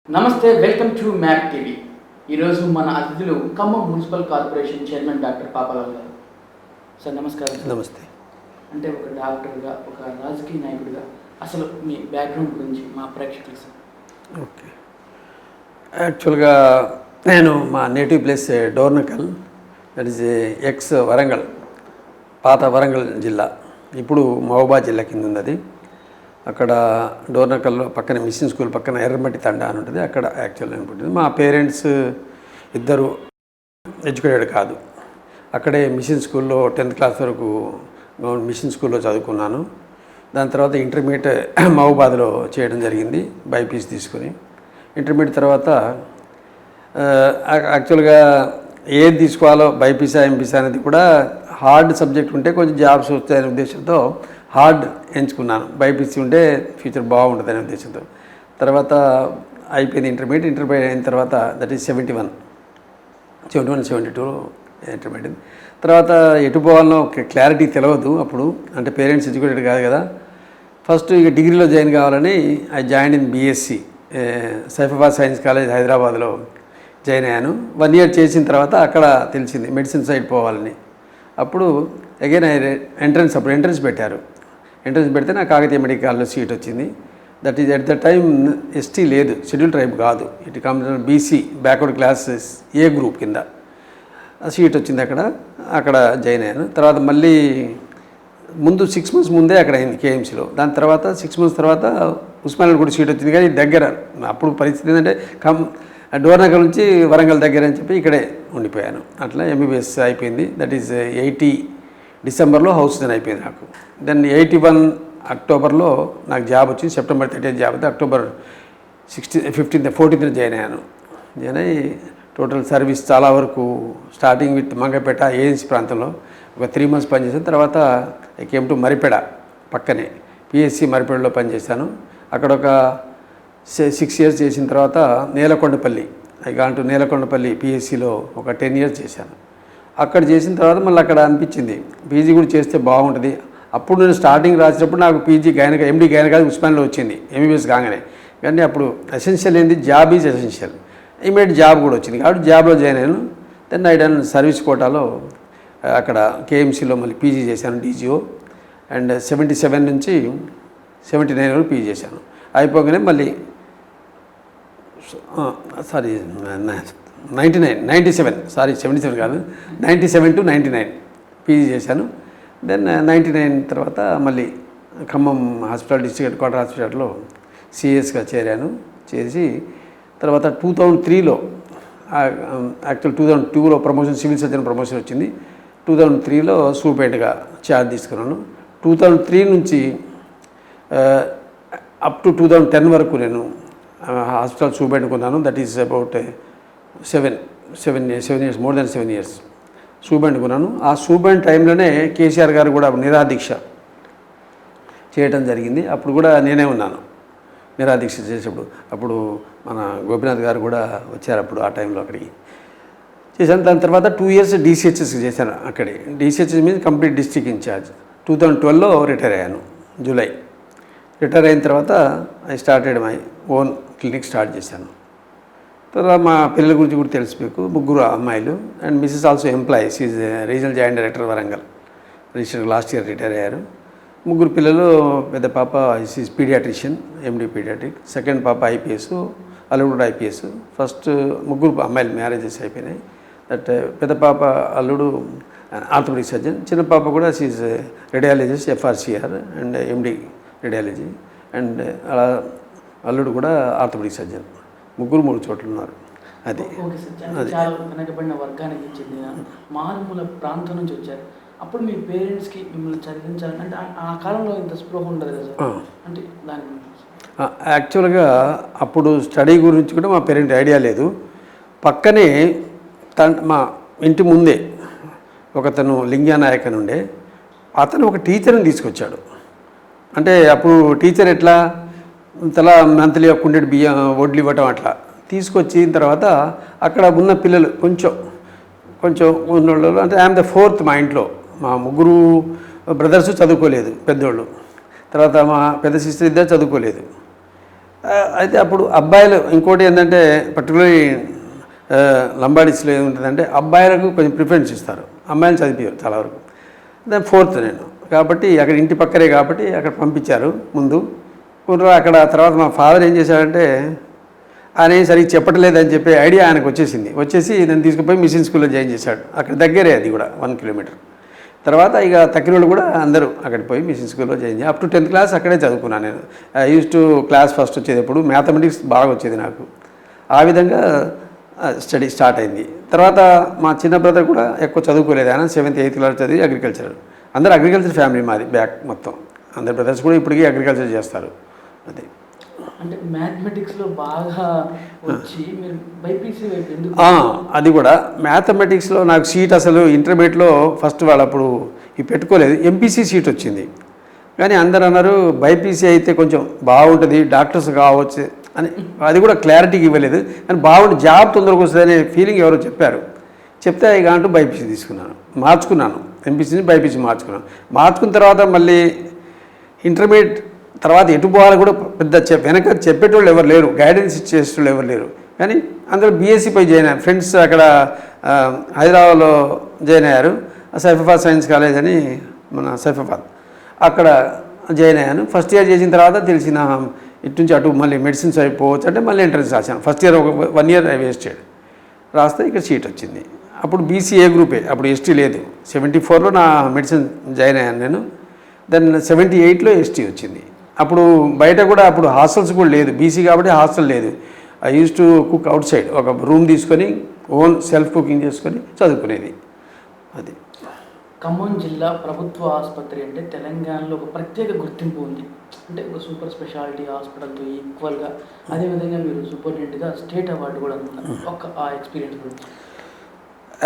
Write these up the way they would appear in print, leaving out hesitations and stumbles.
నమస్తే, welcome to map TV. ఈరోజు మన అతిథులు Khammam municipal corporation chairman doctor Papalal గారు. సార్ నమస్కారం. నమస్తే. అంటే ఒక డాక్టర్గా, ఒక రాజకీయ నాయకుడిగా అసలు మీ బ్యాక్గ్రౌండ్ గురించి మా ప్రేక్షకులు సార్. ఓకే, యాక్చువల్గా నేను మా native place Dornakal, that is X Warangal, పాత వరంగల్ జిల్లా, ఇప్పుడు మహబూబాబాద్ జిల్లా కింద ఉంది అది. అక్కడ డోర్నకల్లో పక్కన మిషన్ స్కూల్ పక్కన ఎర్రమట్టి తండా అని ఉంటుంది, అక్కడ యాక్చువల్గా అనుకుంటుంది. మా పేరెంట్స్ ఇద్దరు ఎడ్యుకేటెడ్ కాదు. అక్కడే మిషన్ స్కూల్లో 10th క్లాస్ వరకు మిషన్ స్కూల్లో చదువుకున్నాను. దాని తర్వాత ఇంటర్మీడియట్ మహబూబాబాద్లో చేయడం జరిగింది, బైపీసీ తీసుకుని. ఇంటర్మీడియట్ తర్వాత యాక్చువల్గా ఏది తీసుకోవాలో బైపీసీ ఎంపీసీ అనేది కూడా హార్డ్ సబ్జెక్ట్ ఉంటే కొంచెం జాబ్స్ వస్తాయనే ఉద్దేశంతో హార్డ్ ఎంచుకున్నాను. బైపీసీ ఉంటే ఫ్యూచర్ బాగుంటుంది అనే ఉద్దేశంతో. తర్వాత అయిపోయింది ఇంటర్మీడియట్ అయిన తర్వాత, దట్ ఈస్ 71, 72 ఇంటర్మీడియట్. తర్వాత ఎటు పోవాలనో క్లారిటీ తెలియదు అప్పుడు, అంటే పేరెంట్స్ ఎడ్యుకేటెడ్ కాదు కదా. ఫస్ట్ ఇక డిగ్రీలో జాయిన్ కావాలని I join in BSc Saifabad science college హైదరాబాద్లో జాయిన్ అయ్యాను. 1 year చేసిన తర్వాత అక్కడ తెలిసింది మెడిసిన్ సైడ్ పోవాలని. అప్పుడు అగైన్ అప్పుడు ఎంట్రన్స్ పెట్టారు. ఎంట్రన్స్ పెడితే నాకు కాకతీయ మెడికల్ కాలేజ్లో సీట్ వచ్చింది. That is at the time ST లేదు, షెడ్యూల్ ట్రైబ్ కాదు, it comes BC backward classes A group కింద సీట్ వచ్చింది. అక్కడ జాయిన్ అయ్యాను. తర్వాత మళ్ళీ ముందు 6 months ముందే అక్కడ అయింది కేఎంసీలో. దాని తర్వాత 6 months తర్వాత ఉస్మానియాలో కూడా సీట్ వచ్చింది, కానీ దగ్గర. అప్పుడు పరిస్థితి ఏంటంటే డోర్నకల్ నుంచి వరంగల్ దగ్గర అని చెప్పి ఇక్కడే ఉండిపోయాను. అట్లా ఎంబీబీఎస్ అయిపోయింది. దట్ ఈజ్ 80 డిసెంబర్లో హౌస్ జన్ అయిపోయింది నాకు. దెన్ 81 అక్టోబర్లో నాకు జాబ్ వచ్చింది. సెప్టెంబర్ 30 జాబ్ అయితే అక్టోబర్ 15th 14th జాయిన్ అయ్యాను. జాయిన్ అయ్యి టోటల్ సర్వీస్ చాలా వరకు స్టార్టింగ్ విత్ మంగపేట ఏజెన్సీ ప్రాంతంలో ఒక 3 months పనిచేసాను. తర్వాత ఐ కేమ్ టు మరిపేడ, పక్కనే పిఎస్సి మరిపేడలో పనిచేశాను. అక్కడ ఒక 6 years చేసిన తర్వాత నేలకొండపల్లి, నేలకొండపల్లి పిఎస్సిలో ఒక 10 years చేశాను. అక్కడ చేసిన తర్వాత మళ్ళీ అక్కడ అనిపించింది పీజీ కూడా చేస్తే బాగుంటుంది. అప్పుడు నేను స్టార్టింగ్ రాసినప్పుడు నాకు పీజీ ఎండి గైనకాలజీ ఉస్మానియాలో వచ్చింది ఎంబీబీఎస్ కాగానే. కానీ అప్పుడు ఎసెన్షియల్ ఏంది, job is essential. Immediate job కూడా వచ్చింది కాబట్టి జాబ్లో జాయిన్ అయ్యాను. దెన్ ఐ డన్ సర్వీస్ కోటాలో అక్కడ కేఎంసీలో మళ్ళీ పీజీ చేశాను, డీజీఓ. అండ్ 77 నుంచి 79 వరకు పీజీ చేశాను. అయిపోగానే మళ్ళీ 77 కాదు, 97 to 99 పీజీ చేశాను. దెన్ 99 తర్వాత మళ్ళీ Khammam hospital, district head quarter హాస్పిటల్లో సిఎస్గా చేరాను. చేసి తర్వాత 2003లో యాక్చువల్ 2002లో ప్రమోషన్, సివిల్ సర్జన్ ప్రమోషన్ వచ్చింది. 2003లో సూపరింటెండెంట్గా ఛార్జ్ తీసుకున్నాను. 2003 నుంచి అప్ టు 2010 వరకు నేను హాస్పిటల్ సూపరింటెండెంట్ కొన్నాను. That is about 7 years, more than 7 years superintendent కొన్నాను. ఆ సూపరింటెండెంట్ టైంలోనే కేసీఆర్ గారు కూడా నిరాదీక్ష చేయడం జరిగింది. అప్పుడు కూడా నేనే ఉన్నాను నిరాదీక్ష చేసేటప్పుడు. అప్పుడు మన గోపీనాథ్ గారు కూడా వచ్చారు అప్పుడు ఆ టైంలో అక్కడికి చేశాను. దాని తర్వాత 2 years డీసీహెచ్ఎస్ చేశాను. అక్కడే డీసీహెచ్ఎస్ మీద కంప్లీట్ డిస్ట్రిక్ట్ ఇన్ఛార్జ్. 2012లో రిటైర్ అయ్యాను, జూలై. రిటైర్ అయిన తర్వాత I started my own clinic start చేశాను. తర్వాత మా పిల్లల గురించి కూడా తెలిసిపోకు, 3 అమ్మాయిలు. And missus also employees, is regional joint director Warangal, register last year retire అయ్యారు. 3 పిల్లలు. పెద్ద పాప is paediatrician, MD paediatric. Second పాప ఐపీఎస్, అల్లుడు కూడా ఐపీఎస్. ఫస్ట్ 3 అమ్మాయిలు మ్యారేజెస్ అయిపోయినాయి. దట్ పెద్ద పాప అల్లుడు ఆర్థోపెడిక్ సర్జన్, చిన్న పాప కూడా she's radiologist, FRCR and MD radiology. And అలా అల్లుడు కూడా ఆర్థోపెడిక్ సర్జన్. 3 చోట్ల ఉన్నారు. అది చాలా వెనకబడిన వర్గానికి చెందిన మారుమూల ప్రాంతం నుంచి వచ్చారు. అప్పుడు మీ పేరెంట్స్కి మిమ్మల్ని చదివించాలని అంటే ఆ కాలంలో ఇంత స్పృహ ఉండదు కదా సార్, అంటే దాని యాక్చువల్గా అప్పుడు స్టడీ గురించి కూడా మా పేరెంట్ ఐడియా లేదు. పక్కనే మా ఇంటి ముందే ఒకతను లింగానాయక్ అని ఉండే, అతను ఒక టీచర్ని తీసుకొచ్చాడు. అంటే అప్పుడు టీచర్ ఎట్లా తలా మంత్లీ ఒక 100 బియ్యం వడ్లు ఇవ్వటం అట్లా తీసుకొచ్చిన తర్వాత అక్కడ ఉన్న పిల్లలు కొంచెం ఉన్నోళ్ళు, అంటే ఐఎమ్ ద 4th మా ఇంట్లో. మా 3 బ్రదర్స్ చదువుకోలేదు, పెద్దోళ్ళు. తర్వాత మా పెద్ద సిస్టర్ ఇద్దరు చదువుకోలేదు. అయితే అప్పుడు అబ్బాయిలు ఇంకోటి ఏంటంటే పర్టికులర్లీ లంబాడీస్లో ఏముంటుందంటే అబ్బాయిలకు కొంచెం ప్రిఫరెన్స్ ఇస్తారు, అమ్మాయిలు చదివారు చాలా వరకు. దాని 4th నేను కాబట్టి అక్కడ ఇంటి పక్కనే కాబట్టి అక్కడ పంపించారు ముందు. అక్కడ తర్వాత మా ఫాదర్ ఏం చేశాడంటే ఆయన సరిగ్గా చెప్పట్లేదని చెప్పి ఐడియా ఆయనకు వచ్చేసి నన్ను తీసుకుపోయి మిషన్ స్కూల్లో జాయిన్ చేశాడు. అక్కడ దగ్గరే అది కూడా 1 కిలోమీటర్. తర్వాత ఇక తక్కిన వాళ్ళు కూడా అందరూ అక్కడికి పోయి మిషన్ స్కూల్లో జాయిన్ చేసి అప్ టు 10th క్లాస్ అక్కడే చదువుకున్నాను నేను. I use to class first వచ్చేది ఎప్పుడు, మ్యాథమెటిక్స్ బాగా వచ్చేది నాకు. ఆ విధంగా స్టడీ స్టార్ట్ అయింది. తర్వాత మా చిన్న బ్రదర్ కూడా ఎక్కువ చదువుకోలేదు, ఆయన 7th 8th క్లాస్ చదివి అగ్రికల్చర్. అందరూ అగ్రికల్చర్ ఫ్యామిలీ మాది బ్యాక్ మొత్తం. అందరు బ్రదర్స్ కూడా ఇప్పటికీ అగ్రికల్చర్ చేస్తారు. అది అంటే మ్యాథమెటిక్స్లో బాగా వచ్చి మీరు బైపీసీ వైపు ఎందుకు? అది కూడా మ్యాథమెటిక్స్లో నాకు సీట్ అసలు ఇంటర్మీడియట్లో ఫస్ట్ వాళ్ళు అప్పుడు పెట్టుకోలేదు, ఎంపీసీ సీట్ వచ్చింది. కానీ అందరూ అన్నారు బైపీసీ అయితే కొంచెం బాగుంటుంది, డాక్టర్స్ కావచ్చు అని. అది కూడా క్లారిటీకి ఇవ్వలేదు, కానీ బాగుంటుంది, జాబ్ తొందరగా వస్తుంది అనే ఫీలింగ్ ఎవరో చెప్తే ఇక అంటూ బైపీసీ మార్చుకున్నాను. ఎంపీసీని బైపీసీ మార్చుకున్న తర్వాత మళ్ళీ ఇంటర్మీడియట్ తర్వాత ఎటు పోవాలి కూడా పెద్ద వెనక చెప్పేటోళ్ళు ఎవరు లేరు, గైడెన్స్ ఇచ్చేటోళ్ళు ఎవరు లేరు. కానీ అందరూ బీఎస్సీ పై జాయిన్ అయ్యారు. ఫ్రెండ్స్ అక్కడ హైదరాబాద్లో జాయిన్ అయ్యారు, సైఫాబాద్ సైన్స్ కాలేజ్ అని, మన సైఫాబాద్, అక్కడ జాయిన్ అయ్యాను. ఫస్ట్ ఇయర్ చేసిన తర్వాత తెలిసిన ఇటు నుంచి అటు మళ్ళీ మెడిసిన్స్ అయిపోవచ్చు అంటే మళ్ళీ ఎంట్రన్స్ రాశాను. ఫస్ట్ ఇయర్ 1 year వేస్టెడ్ రాస్తే ఇక్కడ సీట్ వచ్చింది. అప్పుడు బీసీఏ గ్రూపే, అప్పుడు ఎస్టీ లేదు. 74లో నా మెడిసిన్ జాయిన్ అయ్యాను నేను. దెన్ 78లో ఎస్టీ వచ్చింది. అప్పుడు బయట కూడా అప్పుడు హాస్టల్స్ కూడా లేదు, బీసీ కాబట్టి హాస్టల్ లేదు. I use to cook out side, ఒక రూమ్ తీసుకొని ఓన్ సెల్ఫ్ కుకింగ్ చేసుకొని చదువుకునేది. అది ఖమ్మం జిల్లా ప్రభుత్వ ఆసుపత్రి అంటే తెలంగాణలో ఒక ప్రత్యేక గుర్తింపు ఉంది. అంటే ఒక సూపర్ స్పెషాలిటీ హాస్పిటల్తో ఈక్వల్గా, అదేవిధంగా మీరు సూపరింటెండెంట్గా స్టేట్ అవార్డు కూడా అందుకున్నారు. ఒక ఆ ఎక్స్పీరియన్స్ గురించి.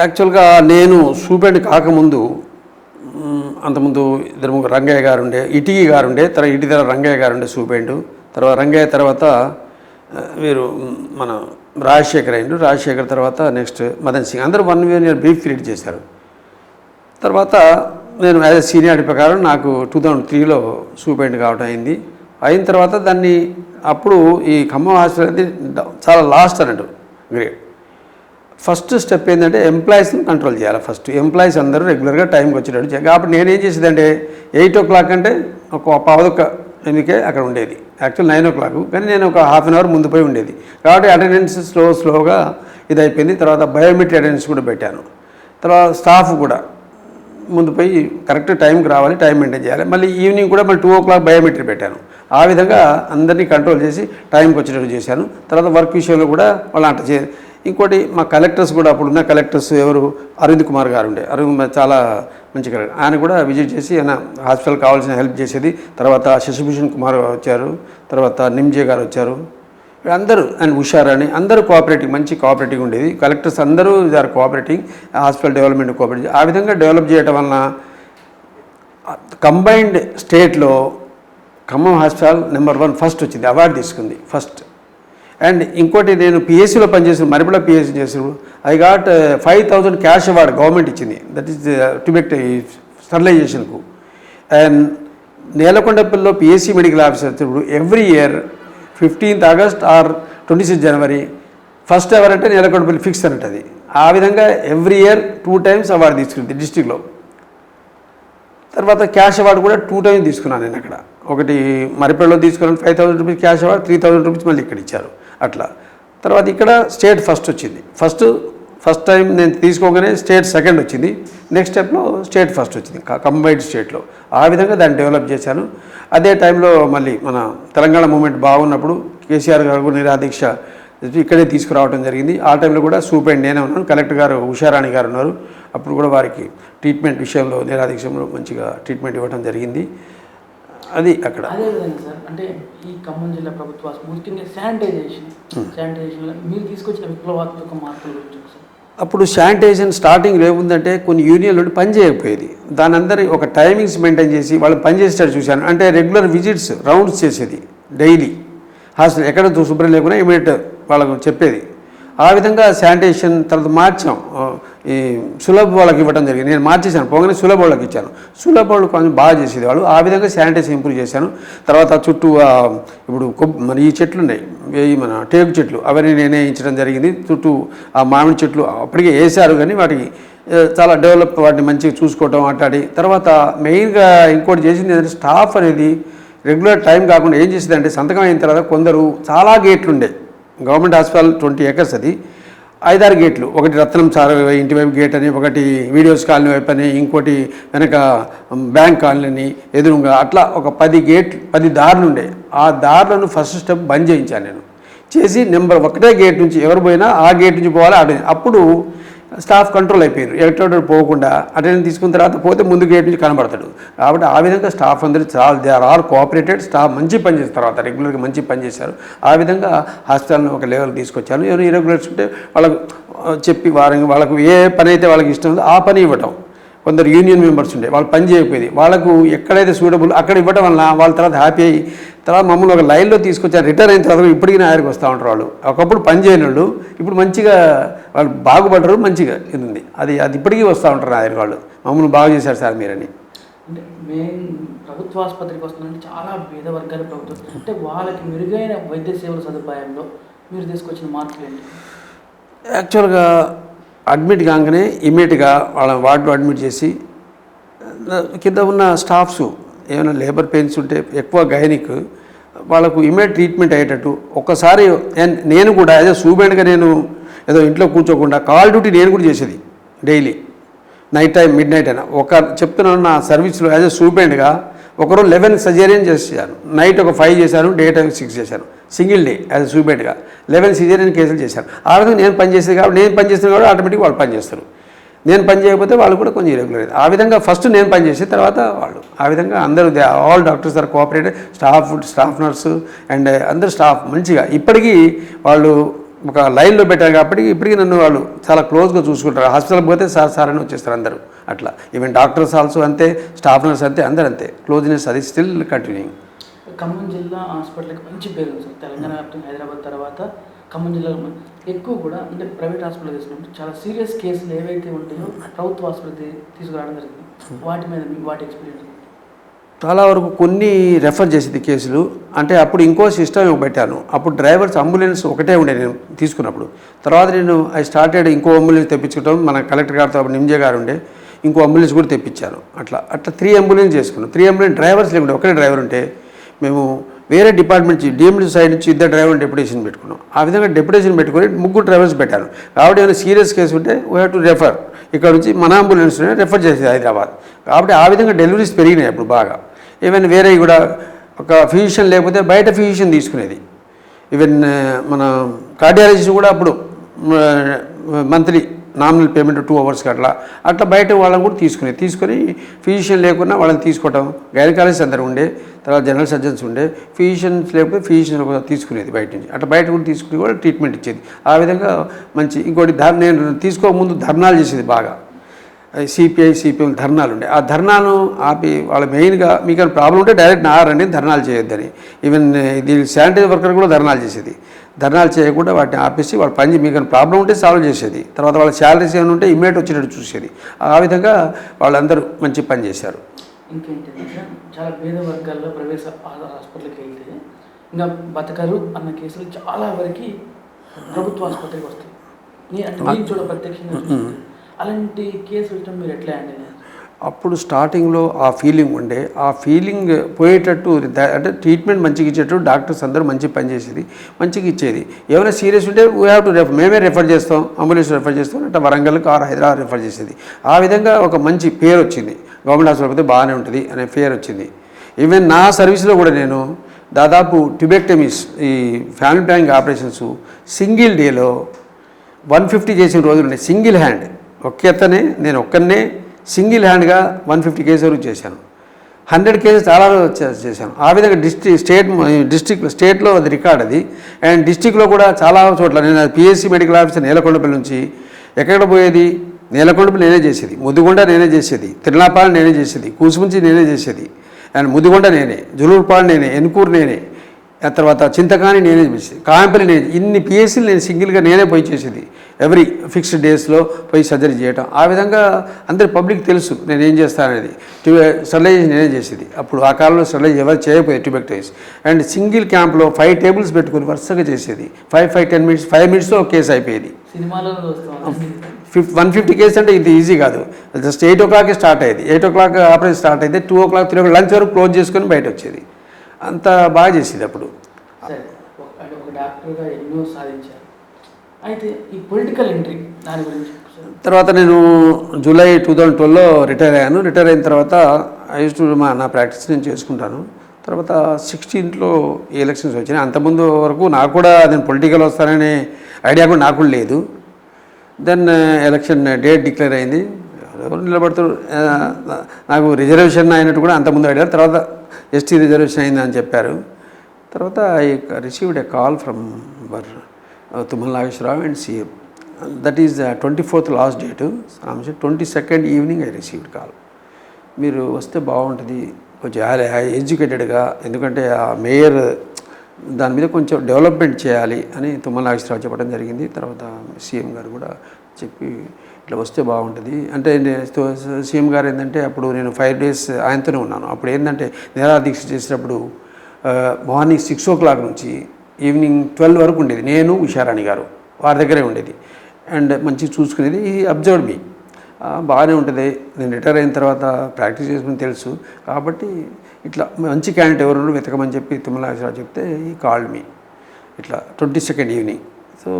యాక్చువల్గా నేను సూపరింటెండెంట్ కాకముందు అంతకుముందు 2 రంగయ్య గారు ఉండే, ఇటికి గారు ఉండే, తర్వాత ఇటీధర రంగయ్య గారు ఉండే సూపరింటెండెంట్. తర్వాత రంగయ్య తర్వాత వీరు మన రాజశేఖర్ అయ్యిండు, రాజశేఖర్ తర్వాత నెక్స్ట్ మదన్ సింగ్, అందరూ 1 year బ్రీఫ్ క్రియేట్ చేశారు. తర్వాత నేను యాజ్ ఎ సీనియారిటీ ప్రకారం నాకు 2003లో సూపరింటెండెంట్ కావడం అయింది. అయిన తర్వాత దాన్ని అప్పుడు ఈ ఖమ్మం హాస్పిటల్ అనేది చాలా లాస్ట్ అన్నట్టు గ్రేడ్. ఫస్ట్ స్టెప్ ఏంటంటే ఎంప్లాయీస్ని కంట్రోల్ చేయాలి. ఫస్ట్ ఎంప్లాయీస్ అందరూ రెగ్యులర్గా టైంకి వచ్చేటట్టు చేయాలి. కాబట్టి నేనేం చేసేదంటే 8 o'clock అంటే ఒక 8:15 అక్కడ ఉండేది. యాక్చువల్ 9 o'clock, కానీ నేను ఒక 1/2 hour ముందు పోయి ఉండేది. కాబట్టి అటెండెన్స్ స్లోగా ఇది అయిపోయింది. తర్వాత బయోమెట్రిక్ అటెండెన్స్ కూడా పెట్టాను. తర్వాత స్టాఫ్ కూడా ముందు పోయి కరెక్ట్ టైంకి రావాలి, టైం మెయింటైన్ చేయాలి. మళ్ళీ ఈవినింగ్ కూడా మళ్ళీ 2 o'clock బయోమెట్రిక్ పెట్టాను. ఆ విధంగా అందరినీ కంట్రోల్ చేసి టైంకి వచ్చేటట్టు చేశాను. తర్వాత వర్క్ విషయంలో కూడా వాళ్ళు అంట ఇంకోటి మా కలెక్టర్స్ కూడా, అప్పుడున్న కలెక్టర్స్ ఎవరు, అరవింద్ కుమార్ గారు ఉండే, అరవింద్ చాలా మంచి కలెక్టర్, ఆయన కూడా విజిట్ చేసి ఆయన హాస్పిటల్ కావాల్సిన హెల్ప్ చేసేది. తర్వాత శశిభూషణ్ కుమార్ వచ్చారు, తర్వాత నిమ్జే గారు వచ్చారు, అందరూ అండ్ హుషార్ అని అందరూ కోఆపరేటివ్, మంచి కోఆపరేటివ్ ఉండేది. కలెక్టర్స్ అందరూ are cooperating, hospital development cooperative. ఆ విధంగా డెవలప్ చేయడం వలన కంబైన్డ్ స్టేట్లో ఖమ్మం హాస్పిటల్ నెంబర్ 1 ఫస్ట్ వచ్చింది, అవార్డు తీసుకుంది ఫస్ట్. అండ్ ఇంకోటి నేను పిఎస్సీలో పనిచేసిన, మరిపడ పిఎస్సీ చేసినప్పుడు I got 5,000 cash award government ఇచ్చింది. దట్ ఈస్ ట్యూబెక్ట్ స్టెరిలైజేషన్కు. అండ్ నేలకొండపల్లిలో పిఎస్సీ మెడికల్ ఆఫీసర్ వచ్చినప్పుడు every year 15th August or 26th January first ever అంటే నేలకొండపల్లి ఫిక్స్ అన్నట్టు. అది ఆ విధంగా ఎవ్రీ ఇయర్ 2 times అవార్డు తీసుకుంది డిస్టిక్లో. తర్వాత క్యాష్ అవార్డు కూడా 2 times తీసుకున్నాను నేను అక్కడ. ఒకటి మరిపేడలో తీసుకున్నాను 5,000 rupees క్యాష్ అవార్డు, 3,000 rupees మళ్ళీ ఇక్కడ ఇచ్చారు అట్లా. తర్వాత ఇక్కడ స్టేట్ ఫస్ట్ వచ్చింది. ఫస్ట్ టైం నేను తీసుకోగానే స్టేట్ సెకండ్ వచ్చింది. నెక్స్ట్ స్టెప్లో స్టేట్ ఫస్ట్ వచ్చింది కంబైన్డ్ స్టేట్లో. ఆ విధంగా దాన్ని డెవలప్ చేశాను. అదే టైంలో మళ్ళీ మన తెలంగాణ మూమెంట్ బాగున్నప్పుడు కేసీఆర్ గారు కూడా నిరాదీక్ష ఇక్కడే తీసుకురావడం జరిగింది. ఆ టైంలో కూడా సూపరింటెండెంట్ నేనే ఉన్నాను, కలెక్టర్ గారు ఉషారాణి గారు ఉన్నారు. అప్పుడు కూడా వారికి ట్రీట్మెంట్ విషయంలో నిరాదీక్షలో మంచిగా ట్రీట్మెంట్ ఇవ్వడం జరిగింది. అది అక్కడ. అదేవిధంగా సార్, అంటే ఈ ఖమ్మం జిల్లా ప్రభుత్వ ముఖ్యంగా శానిటైజేషన్లో మీరు తీసుకొచ్చిన విప్లవాత్మక మార్పుల గురించి సార్. అప్పుడు శానిటైజేషన్ స్టార్టింగ్ ఏముందంటే కొన్ని యూనియన్లు పని చేయకపోయేది. దాని అందరి ఒక టైమింగ్స్ మెయింటైన్ చేసి వాళ్ళు పనిచేసేటట్టు చూశాను. అంటే రెగ్యులర్ విజిట్స్, రౌండ్స్ చేసేది డైలీ హాస్పిటల్, ఎక్కడ శుభ్రం లేకుండా ఇమీడియట్ వాళ్ళకు చెప్పేది. ఆ విధంగా శానిటేషన్ తర్వాత మార్చాం. ఈ సులభ వాళ్ళకి ఇవ్వడం జరిగింది. నేను మార్చేశాను, పోగానే సులభ వాళ్ళకి ఇచ్చాను. సులభ వాళ్ళు కొంచెం బాగా చేసేది వాళ్ళు. ఆ విధంగా శానిటేషన్ ఇంప్రూవ్ చేశాను. తర్వాత చుట్టూ ఇప్పుడు మన ఈ చెట్లు ఉన్నాయి, మన టేకు చెట్లు, అవన్నీ నేనే వేయించడం జరిగింది. చుట్టూ ఆ మామిడి చెట్లు అప్పటికే వేశారు, కానీ వాటికి చాలా డెవలప్, వాటిని మంచిగా చూసుకోవటం మాట్లాడి. తర్వాత మెయిన్గా ఇంకోటి చేసింది ఏంటంటే స్టాఫ్ అనేది రెగ్యులర్ టైం కాకుండా ఏం చేసేదంటే సంతకం అయిన తర్వాత కొందరు చాలా గేట్లు ఉండే, గవర్నమెంట్ హాస్పిటల్ 20 acres అది, 5-6 గేట్లు, ఒకటి రత్నం సార్ ఇంటి వైపు గేట్ అని, ఒకటి వీడియోస్ కాలనీ వైపు అని, ఇంకోటి వెనక బ్యాంక్ కాలనీ అని ఎదురుగా, అట్లా ఒక 10 దారులు ఉండే. ఆ దారులను ఫస్ట్ స్టెప్ బంద్ చేయించాను నేను. చేసి నెంబర్ 1 గేట్ నుంచి ఎవరు పోయినా ఆ గేట్ నుంచి పోవాలి. అప్పుడు స్టాఫ్ కంట్రోల్ అయిపోయారు, ఎలక్ట్రోడ్ పోకుండా అటెండెన్స్ తీసుకున్న తర్వాత పోతే ముందు గేట్ నుంచి కనబడతాడు. కాబట్టి ఆ విధంగా స్టాఫ్ అందరూ చాలా they are all cooperated. Staff మంచి పని చేసిన తర్వాత రెగ్యులర్గా మంచి పని చేశారు. ఆ విధంగా హాస్పిటల్ని ఒక లెవెల్ తీసుకొచ్చాను. ఎవరు ఇరెగ్యులర్స్ ఉంటే వాళ్ళకు చెప్పి వాళ్ళకు ఏ పని అయితే వాళ్ళకి ఇష్టం ఉందో ఆ పని ఇవ్వటం. కొందరు యూనియన్ మెంబర్స్ ఉండే, వాళ్ళు పని చేయకపోయేది, వాళ్ళకు ఎక్కడైతే సూటబుల్ అక్కడ ఇవ్వడం వలన వాళ్ళ తర్వాత హ్యాపీ అయ్యి తర్వాత మమ్మల్ని ఒక లైన్లో తీసుకొచ్చారు. రిటైర్ అయిన తర్వాత ఇప్పటికీ నా దగ్గరికి వస్తూ ఉంటారు వాళ్ళు. ఒకప్పుడు పని చేయని వాళ్ళు ఇప్పుడు మంచిగా వాళ్ళు బాగుపడ్డారు, మంచిగా ఉంది. అది ఇప్పటికీ వస్తూ ఉంటారు నా దగ్గర వాళ్ళు. మమ్మల్ని బాగు చేశారు సార్ మీరని. అంటే మెయిన్ ప్రభుత్వ ఆసుపత్రికి వస్తుందంటే చాలా పేద వర్గాల ప్రభుత్వం, అంటే వాళ్ళకి మెరుగైన వైద్య సేవల సదుపాయంలో మీరు తీసుకొచ్చిన మార్పులు ఏంటి? యాక్చువల్గా అడ్మిట్ కాగానే ఇమీడియట్గా వాళ్ళ వార్డులో అడ్మిట్ చేసి కింద ఉన్న స్టాఫ్స్ ఏమైనా లేబర్ పెయిన్స్ ఉంటే ఎక్కువ గైనిక్ వాళ్ళకు ఇమీడియట్ ట్రీట్మెంట్ అయ్యేటట్టు ఒక్కసారి నేను కూడా యాజ్ ఎ సూపెంట్గా నేను ఏదో ఇంట్లో కూర్చోకుండా కాల్ డ్యూటీ నేను కూడా చేసేది daily night time mid night అయినా. ఒక చెప్తున్నాను నా సర్వీస్లో యాజ్ ఎ సూపెంట్గా ఒకరు 11 సర్జరీన్ చేశాను, నైట్ ఒక 5 చేశాను, డే టైం 6 చేశాను, సింగిల్ డే యాజ్ ఎ సూపెంట్గా 11 సిజేరియన్ కేసులు చేశాను. ఆ విధంగా నేను పనిచేసేది కాబట్టి నేను పనిచేసిన కాబట్టి ఆటోమేటిక్ వాళ్ళు పనిచేస్తారు. నేను పని చేయకపోతే వాళ్ళు కూడా కొంచెం ఇరెగ్యులర్ అయింది. ఆ విధంగా ఫస్ట్ నేను పనిచేసి తర్వాత వాళ్ళు. ఆ విధంగా అందరూ all doctors are cooperated, staff nurse and అందరు స్టాఫ్ మంచిగా ఇప్పటికీ వాళ్ళు ఒక లైన్లో పెట్టారు కాబట్టి ఇప్పటికీ నన్ను వాళ్ళు చాలా క్లోజ్గా చూసుకుంటారు. హాస్పిటల్కి పోతే సార్ అని వచ్చేస్తారు అందరూ. అట్లా ఈవెన్ డాక్టర్స్ ఆల్సో అంతే, స్టాఫ్ నర్స్ అంతే, అందరూ అంతే. క్లోజ్నెస్ అది స్టిల్ కంటిన్యూయింగ్. ఖమ్మం జిల్లా హాస్పిటల్కి మంచి పేరు ఉంది సార్. తెలంగాణ వ్యాప్తంగా హైదరాబాద్ తర్వాత ఖమ్మం జిల్లాలో ఎక్కువ కూడా అంటే ప్రైవేట్ హాస్పిటల్ తీసుకున్నప్పుడు చాలా సీరియస్ కేసులు ఏవైతే ఉంటాయో ప్రభుత్వ హాస్పిటల్ తీసుకురావడం జరిగింది. వాటి మీద వాటి ఎక్స్పీరియన్స్ చాలా వరకు కొన్ని రెఫర్ చేసేది కేసులు. అంటే అప్పుడు ఇంకో సిస్టమ్ పెట్టాను. అప్పుడు డ్రైవర్స్ అంబులెన్స్ ఒకటే ఉండే నేను తీసుకున్నప్పుడు. తర్వాత నేను ఐ స్టార్టెడ్ ఇంకో అంబులెన్స్ తెప్పించుకోవడం. మన కలెక్టర్ గారితో నిమ్జే గారు ఉండే, ఇంకో అంబులెన్స్ కూడా తెప్పించాను. అట్లా 3 అంబులెన్స్ చేసుకున్నాం. 3 అంబులెన్స్ డ్రైవర్స్ లేకుంటే ఒకటే డ్రైవర్ ఉంటే మేము వేరే డిపార్ట్మెంట్ నుంచి డిఎండి సైడ్ నుంచి 2 డ్రైవర్ డెప్యుటేషన్ పెట్టుకున్నాం. ఆ విధంగా డెప్యుటేషన్ పెట్టుకొని 3 డ్రైవర్స్ పెట్టాను. కాబట్టి ఏమైనా సీరియస్ కేసు ఉంటే వీ హ్యావ్ టు రెఫర్. ఇక్కడ నుంచి మన అంబులెన్స్లోనే రెఫర్ చేసేది హైదరాబాద్. కాబట్టి ఆ విధంగా డెలివరీస్ పెరిగినాయి అప్పుడు బాగా. ఈవెన్ వేరే కూడా ఒక ఫిజిషియన్ లేకపోతే బయట ఫిజిషియన్ తీసుకునేది. ఈవెన్ మన కార్డియాలజిస్ట్ కూడా అప్పుడు మంత్లీ నామినల్ పేమెంట్ 2 అవర్స్కి అట్లా బయట వాళ్ళని కూడా తీసుకొని ఫిజిషియన్ లేకున్నా వాళ్ళని తీసుకోవటం. గైనకాలజిస్ట్ అందరూ ఉండే, తర్వాత జనరల్ సర్జన్స్ ఉండే, ఫిజిషియన్స్ లేకపోతే ఫిజిషియన్ కూడా తీసుకునేది బయట నుంచి. అట్లా బయట కూడా తీసుకుని కూడా ట్రీట్మెంట్ ఇచ్చేది. ఆ విధంగా మంచి. ఇంకోటి నేను తీసుకోకముందు ధర్నాలు చేసేది బాగా. సిపిఎం ధర్నాలు ఉండే. ఆ ధర్నాను ఆపి వాళ్ళ మెయిన్గా మీకు ప్రాబ్లం ఉంటే డైరెక్ట్ నారండి ధర్నాలు చేయొద్దని. ఈవెన్ ఇది శానిటరీ వర్కర్ కూడా ధర్నాలు చేసేది. ధర్నాలు చేయకుండా వాటిని ఆపేసి వాళ్ళ పని మీకు ప్రాబ్లం ఉంటే సాల్వ్ చేసేది. తర్వాత వాళ్ళ శాలరీస్ ఏమైనా ఉంటే ఇమ్మీడియట్ వచ్చేటట్టు చూసేది. ఆ విధంగా వాళ్ళందరూ మంచి పని చేశారు. ఇంకేంటంటే చాలా పేద వర్గాల్లో ప్రైవేట్ హాస్పిటల్కి వెళ్తే ఇంకా బతకరు అన్న కేసులు చాలా వరకు ప్రభుత్వ ఆసుపత్రికి వస్తాయి. నేను చూడ ప్రత్యక్షంగా అలాంటి కేసు వచ్చడం మీరు ఎట్లా హ్యాండిల్ చేయాలి? అప్పుడు స్టార్టింగ్లో ఆ ఫీలింగ్ ఉండే, ఆ ఫీలింగ్ పోయేటట్టు అంటే ట్రీట్మెంట్ మంచిగా ఇచ్చేటట్టు డాక్టర్స్ అందరూ మంచి పని చేసేది, మంచిగా ఇచ్చేది. ఏమైనా సీరియస్ ఉంటే వీ హ్యావ్ టు మేమే రెఫర్ చేస్తాం, అంబులెన్స్ రెఫర్ చేస్తాం, అంటే వరంగల్కి ఆర్ హైదరాబాద్ రెఫర్ చేసేది. ఆ విధంగా ఒక మంచి పేరు వచ్చింది. గవర్నమెంట్ హాస్పిటల్ అయితే బాగానే ఉంటుంది అనే పేరు వచ్చింది. ఈవెన్ నా సర్వీస్లో కూడా నేను దాదాపు ట్యూబెక్టమీస్, ఈ ఫ్యామిలీ ప్లానింగ్ ఆపరేషన్స్ సింగిల్ డేలో 150 చేసిన రోజులు ఉన్నాయి. సింగిల్ హ్యాండ్ నేను ఒక్కనే సింగిల్ హ్యాండ్గా 150 కేసుల వరకు చేశాను. 100 కేసెస్ చాలా చేశాను. ఆ విధంగా స్టేట్లో అది రికార్డ్ అది. అండ్ డిస్ట్రిక్ట్లో కూడా చాలా చోట్ల నేను పిఎస్సి మెడికల్ ఆఫీసర్ నేలకొండపల్లి నుంచి ఎక్కడ పోయేది, నేలకొండపల్లి నేనే చేసేది, ముదిగొండ నేనే చేసేది, తిరునాపాలెం నేనే చేసేది, కూసుముంచి నేనే చేసేది, అండ్ ముదిగొండ నేనే, జులూరుపాడు నేనే, ఎన్కూరు నేనే, ఆ తర్వాత చింతకాని నేనే చేసేది, కాంపల్లి నేను ఇన్ని పిఎస్సీలు నేను సింగిల్గా నేనే పోయి చేసేది. ఎవ్రీ ఫిక్స్డ్ డేస్లో పోయి సర్జరీ చేయటం. ఆ విధంగా అందరి పబ్లిక్ తెలుసు నేను ఏం చేస్తాననేది. స్టెరిలైజేషన్ నేనే చేసేది. అప్పుడు ఆ కాలంలో స్టెరిలైజ్ ఎవరు చేయకపోయేది ట్యూబెక్టైజ్. అండ్ సింగిల్ క్యాంప్లో 5 టేబుల్స్ పెట్టుకుని వరుసగా చేసేది. 5-10 మినిట్స్, 5 మినిట్స్లో ఒక కేసు అయిపోయేది. సినిమాలో చూస్తాం 150 కేసు అంటే ఇది ఈజీ కాదు. జస్ట్ 8 o'clock స్టార్ట్ అయ్యేది. 8 o'clock ఆపరేషన్ స్టార్ట్ అయితే 2 o'clock 3 o'clock లంచ్ వరకు క్లోజ్ చేసుకొని బయట వచ్చేది. అంత బాగా చేసేది అప్పుడు. సరే, అంటే ఒక డాక్టర్గా ఎన్నో సాధించారు. అయితే ఈ పొలిటికల్ ఎంట్రీ దాని గురించి తర్వాత నేను జూలై 2012లో రిటైర్ అయ్యాను. రిటైర్ అయిన తర్వాత నా ప్రాక్టీస్ నేను చేసుకుంటాను. తర్వాత 16th ఎలక్షన్స్ వచ్చినాయి. అంతకుముందు వరకు నాకు కూడా నేను పొలిటికల్ వస్తాననే ఐడియా కూడా నాకు లేదు. దెన్ ఎలక్షన్ డేట్ డిక్లేర్ అయింది. ఎవరు నిలబడుతారు, నాకు రిజర్వేషన్ అయినట్టు కూడా అంతకుముందు ఐడియా. తర్వాత ఎస్టీ రిజర్వేషన్ అయిందని చెప్పారు. తర్వాత I received a call from Tummala Nageswararao and CM. That is 24th last date. 22nd evening I received call. మీరు వస్తే బాగుంటుంది, కొంచెం ఎడ్యుకేటెడ్గా, ఎందుకంటే ఆ మేయర్ దాని మీద కొంచెం డెవలప్మెంట్ చేయాలి అని తుమ్మల నాగేశ్వరరావు చెప్పడం జరిగింది. తర్వాత సీఎం గారు కూడా చెప్పి ఇట్లా వస్తే బాగుంటుంది అంటే, సీఎం గారు ఏంటంటే అప్పుడు నేను 5 days ఆయనతోనే ఉన్నాను. అప్పుడు ఏంటంటే నిరాదీక్ష చేసేటప్పుడు మార్నింగ్ 6 o'clock నుంచి ఈవినింగ్ 12 వరకు ఉండేది. నేను ఉషారాణి గారు వారి దగ్గరే ఉండేది. అండ్ మంచిగా చూసుకునేది. ఈ అబ్జర్వ్ మీ బాగానే ఉంటుంది. నేను రిటైర్ అయిన తర్వాత ప్రాక్టీస్ చేసుకుని తెలుసు కాబట్టి ఇట్లా మంచి క్యాండిడేట్ ఎవరు వెతకమని చెప్పి తుమ్మల నాగేశ్వరరావు చెప్తే ఈ కాల్డ్ మీ ఇట్లా 22nd ఈవినింగ్. సో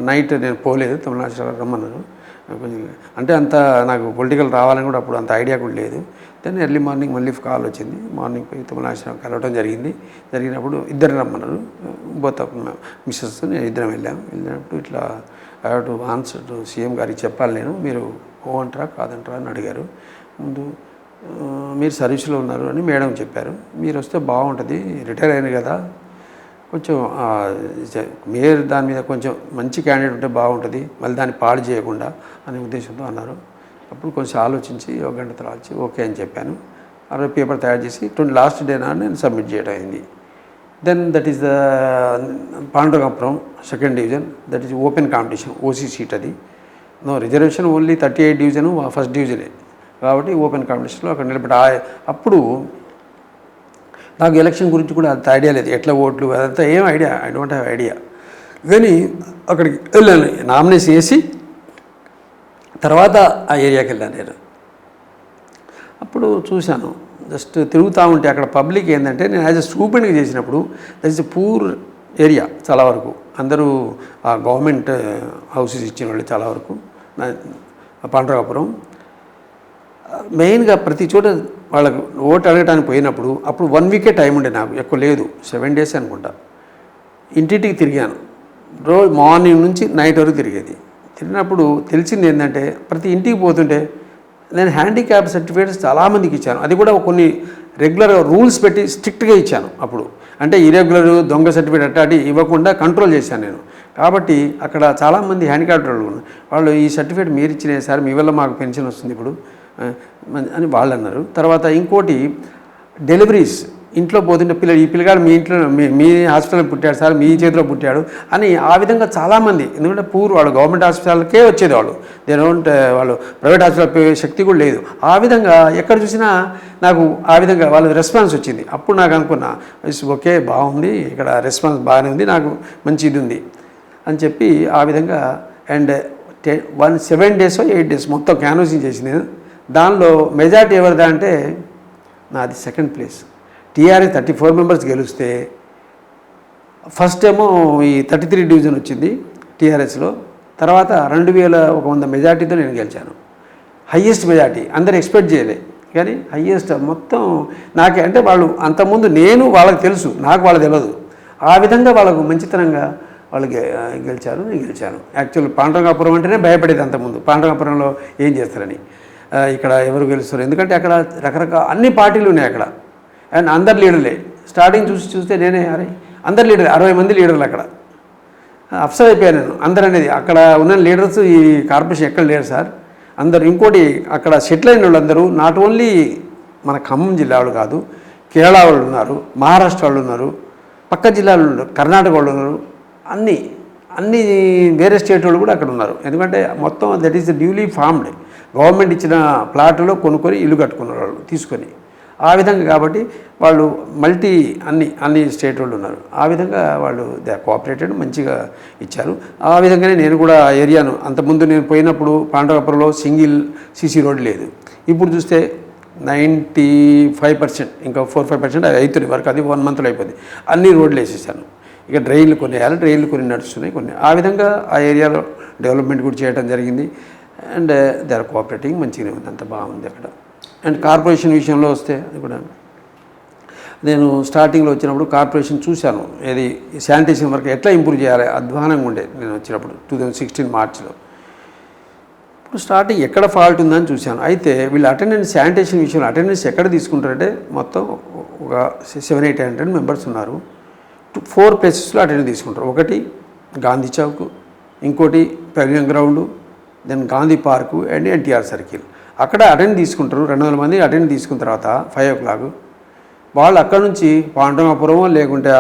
నైట్ నేను పోలేదు, తుమ్మల నాగేశ్వరరావు రమ్మన్నారు. కొంచెం అంటే అంత నాకు పొలిటికల్ రావాలని కూడా అప్పుడు అంత ఐడియా కూడా లేదు. దెన్ ఎర్లీ మార్నింగ్ మళ్ళీ కాల్ వచ్చింది. మార్నింగ్ పోయి తుమ్మల నాగేశ్వరరావు కలవడం జరిగింది. జరిగినప్పుడు ఇద్దరు రమ్మన్నారు. బోత్ మిస్సెస్ నేను ఇద్దరం వెళ్ళినప్పుడు ఇట్లా I have to answer to CM గారికి చెప్పాలి నేను, మీరు ఓ అంటారా కాదంటారా అని అడిగారు. ముందు మీరు సర్వీస్లో ఉన్నారు అని మేడం చెప్పారు. మీరు వస్తే బాగుంటుంది, రిటైర్ అయిన కదా, కొంచెం మేయర్ దాని మీద కొంచెం మంచి క్యాండిడేట్ ఉంటే బాగుంటుంది, మళ్ళీ దాన్ని పాడు చేయకుండా అనే ఉద్దేశంతో అన్నారు. అప్పుడు కొంచెం ఆలోచించి 1 గంట తర్వాత ఓకే అని చెప్పాను. ఆ రోజు పేపర్ తయారు చేసి లాస్ట్ డే నాడు నేను సబ్మిట్ చేయడం అయింది. Then that is the Pandurangapuram 2nd division. That is open competition, OC seat అది. No reservation only 38 division, 1st division కాబట్టి ఓపెన్ కాంపిటీషన్లో అక్కడ నిలబడి అప్పుడు నాకు ఎలక్షన్ గురించి కూడా అంత ఐడియా లేదు, ఎట్లా ఓట్లు అదంతా ఏం idea, I don't have idea. కానీ అక్కడికి వెళ్ళాను, నామినేషన్ వేసి తర్వాత ఆ ఏరియాకి వెళ్ళాను నేను. అప్పుడు చూశాను, జస్ట్ తిరుగుతూ ఉంటే అక్కడ పబ్లిక్ ఏంటంటే, నేను యాజ్ ఎ స్టూడెంట్గా చేసినప్పుడు that is a poor area చాలా వరకు. అందరూ ఆ గవర్నమెంట్ హౌసెస్ ఇచ్చిన వాళ్ళు చాలా వరకు. పాండురంగాపురం మెయిన్గా ప్రతి చోట వాళ్ళకు ఓటు అడగడానికి పోయినప్పుడు అప్పుడు 1 week టైం ఉండే, నాకు ఎక్కువ లేదు, 7 days అనుకుంటా. ఇంటింటికి తిరిగాను, రోజు మార్నింగ్ నుంచి నైట్ వరకు తిరిగేది. తిరిగినప్పుడు తెలిసింది ఏంటంటే, ప్రతి ఇంటికి పోతుంటే నేను హ్యాండిక్యాప్ సర్టిఫికేట్స్ చాలామందికి ఇచ్చాను. అది కూడా కొన్ని రెగ్యులర్ రూల్స్ పెట్టి స్ట్రిక్ట్గా ఇచ్చాను. అప్పుడు అంటే ఇరెగ్యులర్ దొంగ సర్టిఫికేట్ అట్టాటి ఇవ్వకుండా కంట్రోల్ చేశాను నేను. కాబట్టి అక్కడ చాలామంది హ్యాండిక్యాప్డ్ వాళ్ళు ఈ సర్టిఫికేట్ మీరు ఇచ్చినాయి సార్, మీ వల్ల మాకు పెన్షన్ వస్తుంది ఇప్పుడు అని వాళ్ళు అన్నారు. తర్వాత ఇంకోటి డెలివరీస్, ఇంట్లో పోతుంటే ఈ పిల్లగాడు మీ ఇంట్లో మీ హాస్పిటల్లో పుట్టాడు సార్, మీ చేతిలో పుట్టాడు అని ఆ విధంగా చాలామంది, ఎందుకంటే వాళ్ళు గవర్నమెంట్ హాస్పిటల్కే వచ్చేది, వాళ్ళు ప్రైవేట్ హాస్పిటల్ పోయే శక్తి కూడా లేదు. ఆ విధంగా ఎక్కడ చూసినా నాకు ఆ విధంగా వాళ్ళ రెస్పాన్స్ వచ్చింది. అప్పుడు నాకు అనుకున్నా ఓకే బాగుంది, ఇక్కడ రెస్పాన్స్ బాగానే ఉంది, నాకు మంచి ఇది ఉంది అని చెప్పి ఆ విధంగా. అండ్ 7 days or 8 days మొత్తం క్యాన్వాసింగ్ చేసింది నేను. దానిలో మెజార్టీ ఎవరిదా అంటే నాది 2nd place. టీఆర్ఎస్ 34 members గెలిస్తే ఫస్ట్ ఏమో ఈ 33 division వచ్చింది టీఆర్ఎస్లో. తర్వాత 2100 మెజార్టీతో నేను గెలిచాను. హయ్యెస్ట్ మెజార్టీ, అందరు ఎక్స్పెక్ట్ చేయలే కానీ హయ్యెస్ట్ మొత్తం నాకే. అంటే వాళ్ళు అంతకుముందు నేను వాళ్ళకి తెలుసు, నాకు వాళ్ళకి తెలియదు. ఆ విధంగా వాళ్ళకు మంచితనంగా వాళ్ళు గెలిచారు, నేను గెలిచాను. యాక్చువల్ పాండురంగాపురం అంటేనే భయపడేది అంతకుముందు, పాండురంగాపురంలో ఏం చేస్తారని. ఇక్కడ ఎవరు గెలుస్తారు, ఎందుకంటే అక్కడ రకరకాల అన్ని పార్టీలు ఉన్నాయి అక్కడ. అండ్ అందరు లీడర్లే. స్టార్టింగ్ చూస్తే నేనే అందరు లీడర్, 60 మంది లీడర్లు అక్కడ. అప్సెట్ అయిపోయాను నేను. అందరు అనేది అక్కడ ఉన్న లీడర్స్ ఈ కార్పొరేషన్ ఎక్కడ లేరు సార్ అందరు. ఇంకోటి అక్కడ సెటిల్ అయిన వాళ్ళు అందరూ నాట్ ఓన్లీ మన ఖమ్మం జిల్లా వాళ్ళు కాదు, కేరళ వాళ్ళు ఉన్నారు, మహారాష్ట్ర వాళ్ళు ఉన్నారు, పక్క జిల్లాలు ఉన్నారు, కర్ణాటక వాళ్ళు ఉన్నారు, అన్ని వేరే స్టేట్ వాళ్ళు కూడా అక్కడ ఉన్నారు. ఎందుకంటే మొత్తం that is newly formed, government ఇచ్చిన ప్లాట్లో కొనుక్కొని ఇల్లు కట్టుకున్నారు వాళ్ళు తీసుకొని. ఆ విధంగా కాబట్టి వాళ్ళు అన్ని స్టేట్ వాళ్ళు ఉన్నారు. ఆ విధంగా వాళ్ళు దే ఆర్ కోఆపరేటెడ్, మంచిగా ఇచ్చారు. ఆ విధంగానే నేను కూడా ఆ ఏరియాను అంతకుముందు నేను పోయినప్పుడు పాండవపురంలో సింగిల్ సీసీ రోడ్ లేదు. ఇప్పుడు చూస్తే 95%, ఇంకా 4-5% అది అవుతుంది వరకు, అది 1 monthలో అయిపోయింది. అన్ని రోడ్లు వేసేసాను. ఇక డ్రైన్లు కొన్ని వేయాలి, డ్రైన్లు కొన్ని నడుస్తున్నాయి కొన్ని. ఆ విధంగా ఆ ఏరియాలో డెవలప్మెంట్ కూడా చేయడం జరిగింది. అండ్ దే ఆర్ కోఆపరేటింగ్, మంచిగానే ఉంది, అంత బాగుంది అక్కడ. అండ్ కార్పొరేషన్ విషయంలో వస్తే అది కూడా నేను స్టార్టింగ్లో వచ్చినప్పుడు కార్పొరేషన్ చూశాను, ఏది శానిటేషన్ వర్క్ ఎట్లా ఇంప్రూవ్ చేయాలి అధ్వానంగా ఉండే నేను వచ్చినప్పుడు 2016 మార్చిలో. ఇప్పుడు స్టార్టింగ్ ఎక్కడ ఫాల్ట్ ఉందని చూశాను. అయితే వీళ్ళు అటెండెన్స్ శానిటేషన్ విషయంలో అటెండెన్స్ ఎక్కడ తీసుకుంటారంటే మొత్తం ఒక 700-800 మెంబర్స్ ఉన్నారు. 4 ప్లేసెస్లో అటెండెన్స్ తీసుకుంటారు. ఒకటి గాంధీ చౌక్, ఇంకోటి pavilion ground, then Gandhi park and NTR circle. అక్కడ అటెండ్ తీసుకుంటారు. 200 మంది అటెండ్ తీసుకున్న తర్వాత 5 o'clock వాళ్ళు అక్కడ నుంచి పాండవపురం లేకుంటే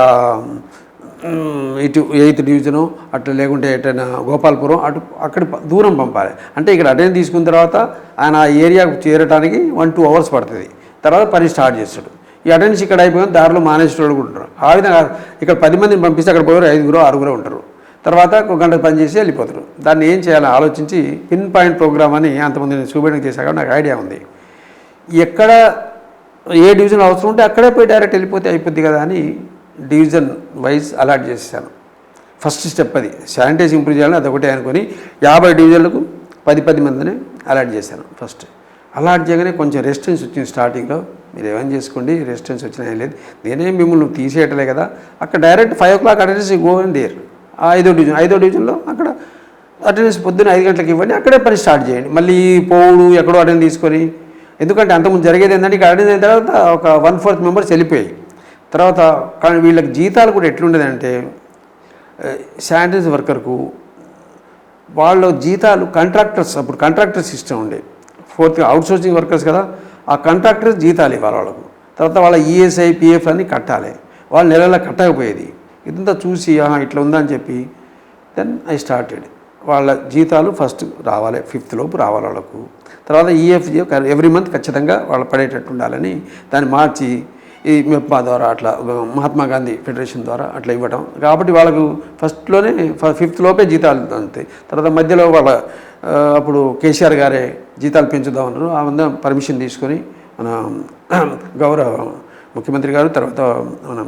ఇటు 8th డివిజను అట్లా లేకుంటే ఎటైనా గోపాలపురం అక్కడ దూరం పంపాలి. అంటే ఇక్కడ అటెండ్ తీసుకున్న తర్వాత ఆయన ఆ ఏరియాకు చేరడానికి 1-2 hours పడుతుంది. తర్వాత పని స్టార్ట్ చేస్తాడు. ఈ అటెండెన్స్ ఇక్కడ అయిపోయిన దారిలో మానేసేటోళ్ళు కూడా ఉంటారు. ఆ విధంగా ఇక్కడ 10 మందిని పంపిస్తే అక్కడ పోయారు 5-6 ఉంటారు. తర్వాత 1 గంట పని చేసి వెళ్ళిపోతారు. దాన్ని ఏం చేయాలని ఆలోచించి పిన్ పాయింట్ ప్రోగ్రామ్ అని అంతమంది నేను చూపించడానికి చేశాక నాకు ఐడియా ఉంది. ఎక్కడ ఏ డివిజన్ అవసరం ఉంటే అక్కడే పోయి డైరెక్ట్ వెళ్ళిపోతే అయిపోద్ది కదా అని డివిజన్ వైజ్ అలాట్ చేశాను. ఫస్ట్ స్టెప్ అది. శానిటైజ్ ఇంప్రూవ్ చేయాలని అదొకటే అనుకొని 50 డివిజన్లకు 10 మందిని అలాట్ చేశాను. ఫస్ట్ అలాట్ చేయగానే కొంచెం రెసిస్టెన్స్ వచ్చింది స్టార్టింగ్లో. మీరు ఏమైనా చేసుకోండి, రెసిస్టెన్స్ వచ్చినా ఏం లేదు, నేనేం మిమ్మల్ని తీసేయటలే కదా. అక్కడ direct 5 o'clock attendance go and there. 5వ డివిజన్లో అక్కడ అటెండెన్స్ పొద్దున్న 5 గంటలకు ఇవ్వండి, అక్కడే పని స్టార్ట్ చేయండి. మళ్ళీ పోవుడు ఎక్కడో అటెండ్ తీసుకొని, ఎందుకంటే అంతకుముందు జరిగేది ఏంటంటే ఇక్కడ అటెండ్ అయిన తర్వాత ఒక 1/4 మెంబర్స్ వెళ్ళిపోయాయి. తర్వాత కానీ వీళ్ళకి జీతాలు కూడా ఎట్లుండేదంటే శానిటైజ్ వర్కర్కు వాళ్ళ జీతాలు కాంట్రాక్టర్స్, అప్పుడు కాంట్రాక్టర్ సిస్టమ్ ఉండే, 4th అవుట్సోర్సింగ్ వర్కర్స్ కదా, ఆ కాంట్రాక్టర్స్ జీతాలు ఇవ్వాలి వాళ్ళకు. తర్వాత వాళ్ళ ఈఎస్ఐ పిఎఫ్ అన్నీ కట్టాలి. వాళ్ళు నెలలా కట్టకపోయేది. ఇదంతా చూసి ఇట్లా ఉందని చెప్పి దెన్ ఐ స్టార్టెడ్. వాళ్ళ జీతాలు ఫస్ట్ రావాలి, 5th లోపు రావాలి వాళ్ళకు. తర్వాత ఈఎఫ్జీ ఎవ్రీ మంత్ ఖచ్చితంగా వాళ్ళు పడేటట్టు ఉండాలని దాన్ని మార్చి ఈ మెప్మా ద్వారా అట్లా మహాత్మా గాంధీ ఫెడరేషన్ ద్వారా అట్లా ఇవ్వడం. కాబట్టి వాళ్ళకు ఫస్ట్లోనే 5th లోపే జీతాలు అంతే. తర్వాత మధ్యలో వాళ్ళ అప్పుడు కేసీఆర్ గారే జీతాలు పెంచుదామన్నారు. ఆ విధంగా పర్మిషన్ తీసుకొని మన గౌరవ ముఖ్యమంత్రి గారు, తర్వాత మన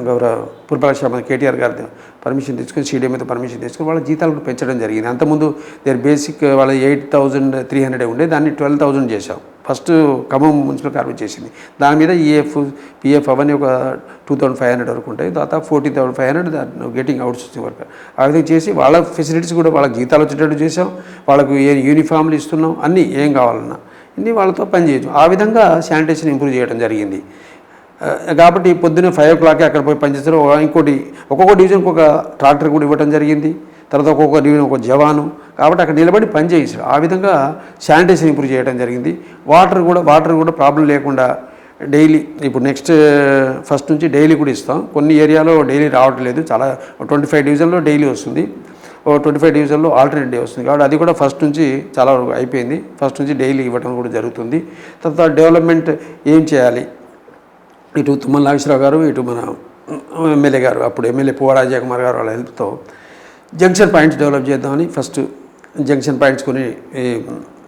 గౌరవ పురపాలక శాఖ కేటీఆర్ గారి పర్మిషన్ తీసుకొని సీడీఎం మీద పర్మిషన్ తీసుకొని వాళ్ళ జీతాలు కూడా పెంచడం జరిగింది. అంతకుముందు దేర్ బేసిక్ వాళ్ళ 8,300 ఉండే, దాన్ని 12,000 చేశాం. ఫస్ట్ ఖమ్మం మున్సిపల్ కార్పొరేషన్ చేసింది. దాని మీద ఈఎఫ్ పిఎఫ్ అవన్నీ ఒక 2,500 వరకు ఉంటాయి. తర్వాత 40,500 గెటింగ్ అవుట్సోర్సింగ్ వర్క్. ఆ విధంగా చేసి వాళ్ళ ఫెసిలిటీస్ కూడా వాళ్ళకి జీతాలు వచ్చేటట్టు చేసాం. వాళ్ళకు యూనిఫామ్లు ఇస్తున్నాం, అన్నీ ఏం కావాలన్నా ఇన్ని వాళ్ళతో పని చేయొచ్చు. ఆ విధంగా శానిటేషన్ ఇంప్రూవ్ చేయడం జరిగింది. కాబట్టి పొద్దున్నే 5 o'clock అక్కడ పోయి పనిచేస్తారు. ఇంకోటి ఒక్కొక్క డివిజన్కి ఒక ట్రాక్టర్ కూడా ఇవ్వడం జరిగింది. తర్వాత ఒక్కొక్క డివిజన్ ఒక జవాను, కాబట్టి అక్కడ నిలబడి పని చేయించారు. ఆ విధంగా శానిటేషన్ ఇంప్రూవ్ చేయడం జరిగింది. వాటర్ కూడా ప్రాబ్లం లేకుండా డైలీ, ఇప్పుడు నెక్స్ట్ ఫస్ట్ నుంచి డైలీ కూడా ఇస్తాం. కొన్ని ఏరియాలో డైలీ రావట్లేదు, చాలా 25 డివిజన్లో డైలీ వస్తుంది, 25 డివిజన్లో ఆల్టర్నేట్ డే వస్తుంది. కాబట్టి అది కూడా ఫస్ట్ నుంచి చాలా వరకు అయిపోయింది. ఫస్ట్ నుంచి డైలీ ఇవ్వడం కూడా జరుగుతుంది. తర్వాత డెవలప్మెంట్ ఏం చేయాలి, ఇటు తుమ్మల నాగేశ్వరరావు గారు, ఇటు మన ఎమ్మెల్యే గారు, అప్పుడు ఎమ్మెల్యే పువ్వాడ అజయ్ కుమార్ గారు వాళ్ళ హెల్ప్తో జంక్షన్ పాయింట్స్ డెవలప్ చేద్దామని ఫస్ట్ జంక్షన్ పాయింట్స్ కొని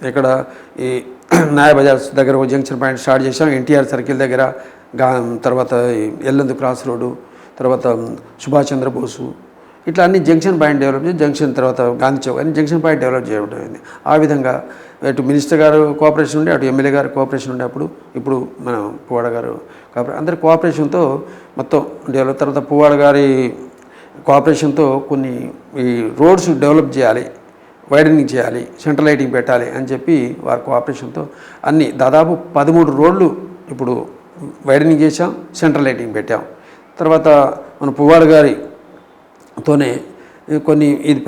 ఇక్కడ ఈ న్యాయ బజార్ దగ్గర ఒక జంక్షన్ పాయింట్ స్టార్ట్ చేసాం. ఎన్టీఆర్ సర్కిల్ దగ్గర, తర్వాత ఎల్లందు క్రాస్ రోడ్డు, తర్వాత సుభాష్ చంద్రబోసు, ఇట్లా అన్ని జంక్షన్ పాయింట్ డెవలప్ చేసి జంక్షన్, తర్వాత గాంధీ చౌక్ అన్ని జంక్షన్ పాయింట్ డెవలప్ చేయడం అయింది. ఆ విధంగా ఇటు మినిస్టర్ గారు కోఆపరేషన్ ఉండే, అటు ఎమ్మెల్యే గారు కోఆపరేషన్ ఉండే, ఇప్పుడు మన పువ్వాడ గారు అందరి కోఆపరేషన్తో మొత్తం డెవలప్. తర్వాత పువ్వాడ గారి కోఆపరేషన్తో కొన్ని ఈ రోడ్స్ డెవలప్ చేయాలి, వైడనింగ్ చేయాలి, సెంట్రల్ లైటింగ్ పెట్టాలి అని చెప్పి వారి కోఆపరేషన్తో అన్ని దాదాపు 13 రోడ్లు ఇప్పుడు వైడనింగ్ చేసాం, సెంట్రల్ లైటింగ్ పెట్టాం. తర్వాత మన పువ్వాడ గారితోనే కొన్ని ఇది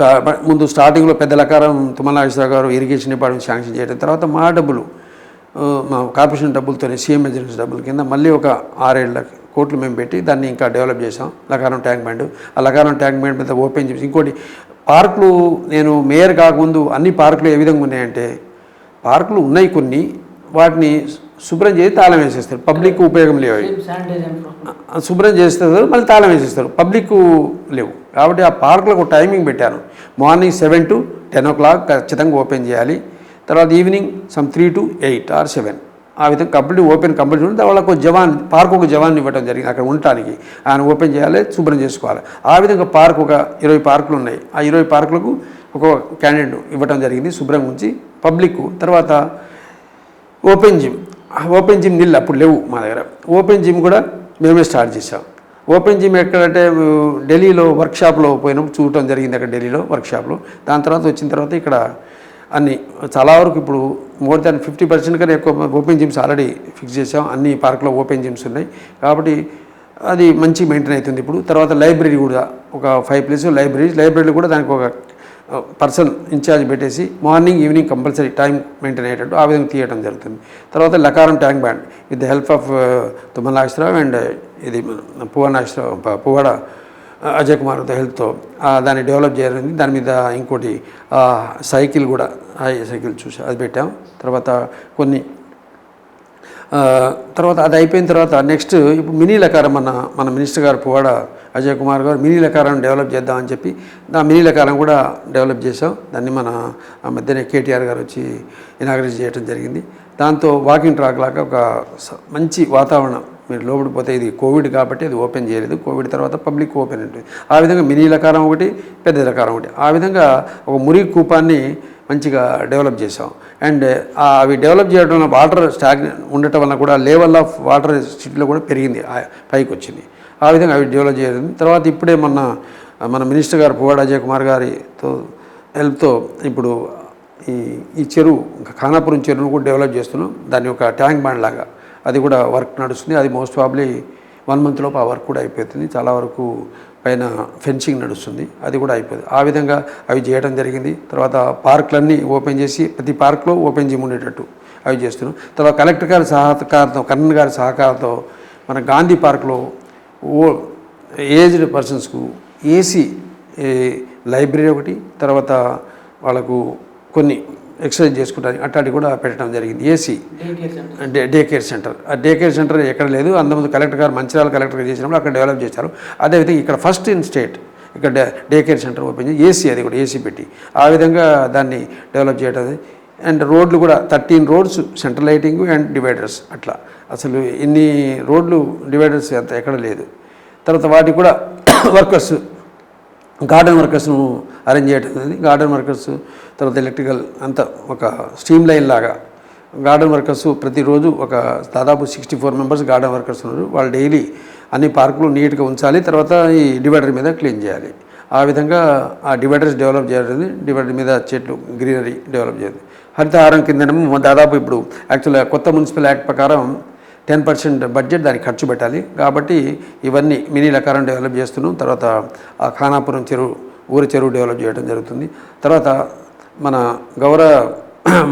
ముందు స్టార్టింగ్లో పెద్ద లకారం తుమ్మల నాగేశ్వరరావు గారు ఇరిగేషన్ డిపార్ట్మెంట్ శాంక్షన్ చేయడం, తర్వాత మా డబ్బులు మా కార్పొరేషన్ డబ్బులతో సీఎం ఎజెన్సీ డబ్బుల కింద మళ్ళీ ఒక 6-7 కోట్లు మేము పెట్టి దాన్ని ఇంకా డెవలప్ చేసాం. లకారం ట్యాంక్ బండ్, ఆ లకారం ట్యాంక్ బండ్ మీద ఓపెన్ చేసి ఇంకోటి పార్కులు, నేను మేయర్ కాకముందు అన్ని పార్కులు ఏ విధంగా ఉన్నాయంటే, పార్కులు ఉన్నాయి కొన్ని, వాటిని శుభ్రం చేసి తాళం వేసేస్తారు, పబ్లిక్ ఉపయోగం లేవు. శుభ్రం చేస్తారు మళ్ళీ తాళం వేసేస్తారు, పబ్లిక్ లేవు. కాబట్టి ఆ పార్కులకు టైమింగ్ పెట్టాను. మార్నింగ్ 7 to 10 o'clock ఖచ్చితంగా ఓపెన్ చేయాలి. తర్వాత ఈవినింగ్ 3 to 8 or 7 ఆ విధంగా కంప్లీట్ ఉంటుంది. వాళ్ళకు పార్క్ ఒక జవాన్ ఇవ్వడం జరిగింది అక్కడ ఉండటానికి. ఆయన ఓపెన్ చేయాలి, శుభ్రం చేసుకోవాలి. ఆ విధంగా పార్క్ ఒక 20 పార్కులు ఉన్నాయి. ఆ 20 పార్కులకు ఒక క్యాండిడేట్ ఇవ్వడం జరిగింది శుభ్రం ఉంచి పబ్లిక్. తర్వాత ఓపెన్ జిమ్ నీళ్ళు అప్పుడు లేవు మా దగ్గర. ఓపెన్ జిమ్ కూడా మేమే స్టార్ట్ చేసాం. ఓపెన్ జిమ్ ఎక్కడంటే ఢిల్లీలో వర్క్షాప్లో పోయినప్పుడు చూడటం జరిగింది, అక్కడ ఢిల్లీలో వర్క్షాప్లో. దాని తర్వాత వచ్చిన తర్వాత ఇక్కడ అన్ని చాలా వరకు ఇప్పుడు మోర్ దాన్ 50% కన్నా ఎక్కువ ఓపెన్ జిమ్స్ ఆల్రెడీ ఫిక్స్ చేసాం. అన్ని పార్కులో ఓపెన్ జిమ్స్ ఉన్నాయి కాబట్టి అది మంచి మెయింటైన్ అవుతుంది ఇప్పుడు. తర్వాత లైబ్రరీ కూడా ఒక 5 places లైబ్రరీలో కూడా దానికి ఒక పర్సన్ ఇన్ఛార్జ్ పెట్టేసి morning evening compulsory time maintain అయ్యేటట్టు ఆ విధంగా తీయడం జరుగుతుంది. తర్వాత Lakaram tank band with the help of Tummala Nageswararao and ఇది పువ్వాడ అజయ్ కుమార్తో హెల్ప్తో దాన్ని డెవలప్ చేయాలని దాని మీద ఇంకోటి సైకిల్ కూడా సైకిల్ చూసి అది పెట్టాం. తర్వాత తర్వాత అది అయిపోయిన తర్వాత నెక్స్ట్ ఇప్పుడు మినీ లకారం మన మినిస్టర్ గారు పువ్వాడ అజయ్ కుమార్ గారు మినీ లకారం డెవలప్ చేద్దామని చెప్పి మినీ లకారం కూడా డెవలప్ చేసాం. దాన్ని మన మధ్యనే కేటీఆర్ గారు వచ్చి ఇనాగ్రేట్ చేయడం జరిగింది. దాంతో వాకింగ్ ట్రాక్ లాగా ఒక మంచి వాతావరణం. మీరు లోపలికి పోతే ఇది కోవిడ్ కాబట్టి అది ఓపెన్ చేయలేదు, కోవిడ్ తర్వాత పబ్లిక్ ఓపెన్ ఉంటుంది. ఆ విధంగా మినీ లకారం ఒకటి, పెద్ద లకారం ఒకటి, ఆ విధంగా ఒక మురికి కూపాన్ని మంచిగా డెవలప్ చేసాం. అండ్ అవి డెవలప్ చేయడం వల్ల వాటర్ ఉండటం వల్ల కూడా లెవెల్ ఆఫ్ వాటర్ సిటీలో కూడా పెరిగింది, పైకి వచ్చింది. ఆ విధంగా అవి డెవలప్ చేయడం. తర్వాత ఇప్పుడే మన మినిస్టర్ గారు పువ్వాడ అజయ్ కుమార్ గారితో హెల్ప్తో ఇప్పుడు ఈ చెరువు ఖానాపురం చెరువును కూడా డెవలప్ చేస్తున్నాం. దాన్ని ఒక ట్యాంక్ బండ్ లాగా అది కూడా వర్క్ నడుస్తుంది. అది మోస్ట్ ప్రాబ్లీ 1 month లోపు ఆ వర్క్ కూడా అయిపోతుంది. చాలా వరకు పైన ఫెన్సింగ్ నడుస్తుంది, అది కూడా అయిపోతుంది. ఆ విధంగా అవి చేయడం జరిగింది. తర్వాత పార్కులన్నీ ఓపెన్ చేసి ప్రతి పార్క్లో ఓపెన్ జిమ్ ఉండేటట్టు అవి చేస్తున్నాం. తర్వాత కలెక్టర్ గారి సహకారంతో, కన్నన్ గారి సహకారంతో మన గాంధీ పార్క్లో ఏజ్డ్ పర్సన్స్కు ఏసీ లైబ్రరీ ఒకటి, తర్వాత వాళ్ళకు కొన్ని ఎక్సర్సైజ్ చేసుకుంటానికి అట్లాంటివి కూడా పెట్టడం జరిగింది. AC day care centre. ఆ డే కేర్ సెంటర్ ఎక్కడ లేదు. అంతకుముందు కలెక్టర్ గారు మంచిర్యాల కలెక్టర్ గారు చేసినప్పుడు అక్కడ డెవలప్ చేశారు. అదేవిధంగా ఇక్కడ ఫస్ట్ ఇన్ స్టేట్ ఇక్కడ డే కేర్ సెంటర్ ఓపెన్ చేసి ఏసీ, అది కూడా ఏసీ పెట్టి ఆ విధంగా దాన్ని డెవలప్ చేయడం. అండ్ రోడ్లు కూడా 13 roads, central lighting and dividers. అట్లా అసలు ఇన్ని రోడ్లు డివైడర్స్ అంత ఎక్కడ లేదు. తర్వాత వాటికి కూడా వర్కర్స్, గార్డెన్ వర్కర్స్ను అరేంజ్ చేయడం అనేది. గార్డెన్ వర్కర్స్, తర్వాత ఎలక్ట్రికల్ అంతా ఒక స్ట్రీమ్ లైన్ లాగా గార్డెన్ వర్కర్స్ ప్రతిరోజు ఒక దాదాపు 64 members గార్డెన్ వర్కర్స్ ఉన్నారు. వాళ్ళు డైలీ అన్ని పార్కులు నీట్గా ఉంచాలి, తర్వాత ఈ డివైడర్ మీద క్లీన్ చేయాలి. ఆ విధంగా ఆ డివైడర్స్ డెవలప్ చేయాలి. డివైడర్ మీద చెట్లు, గ్రీనరీ డెవలప్ చేయాలి. హరితహారం కింద దాదాపు ఇప్పుడు యాక్చువల్గా కొత్త మున్సిపల్ యాక్ట్ ప్రకారం 10% బడ్జెట్ దానికి ఖర్చు పెట్టాలి. కాబట్టి ఇవన్నీ మినీ లకారం డెవలప్ చేస్తున్నాం. తర్వాత ఆ ఖానాపురం ఊరి చెరువు డెవలప్ చేయడం జరుగుతుంది. తర్వాత మన గౌరవ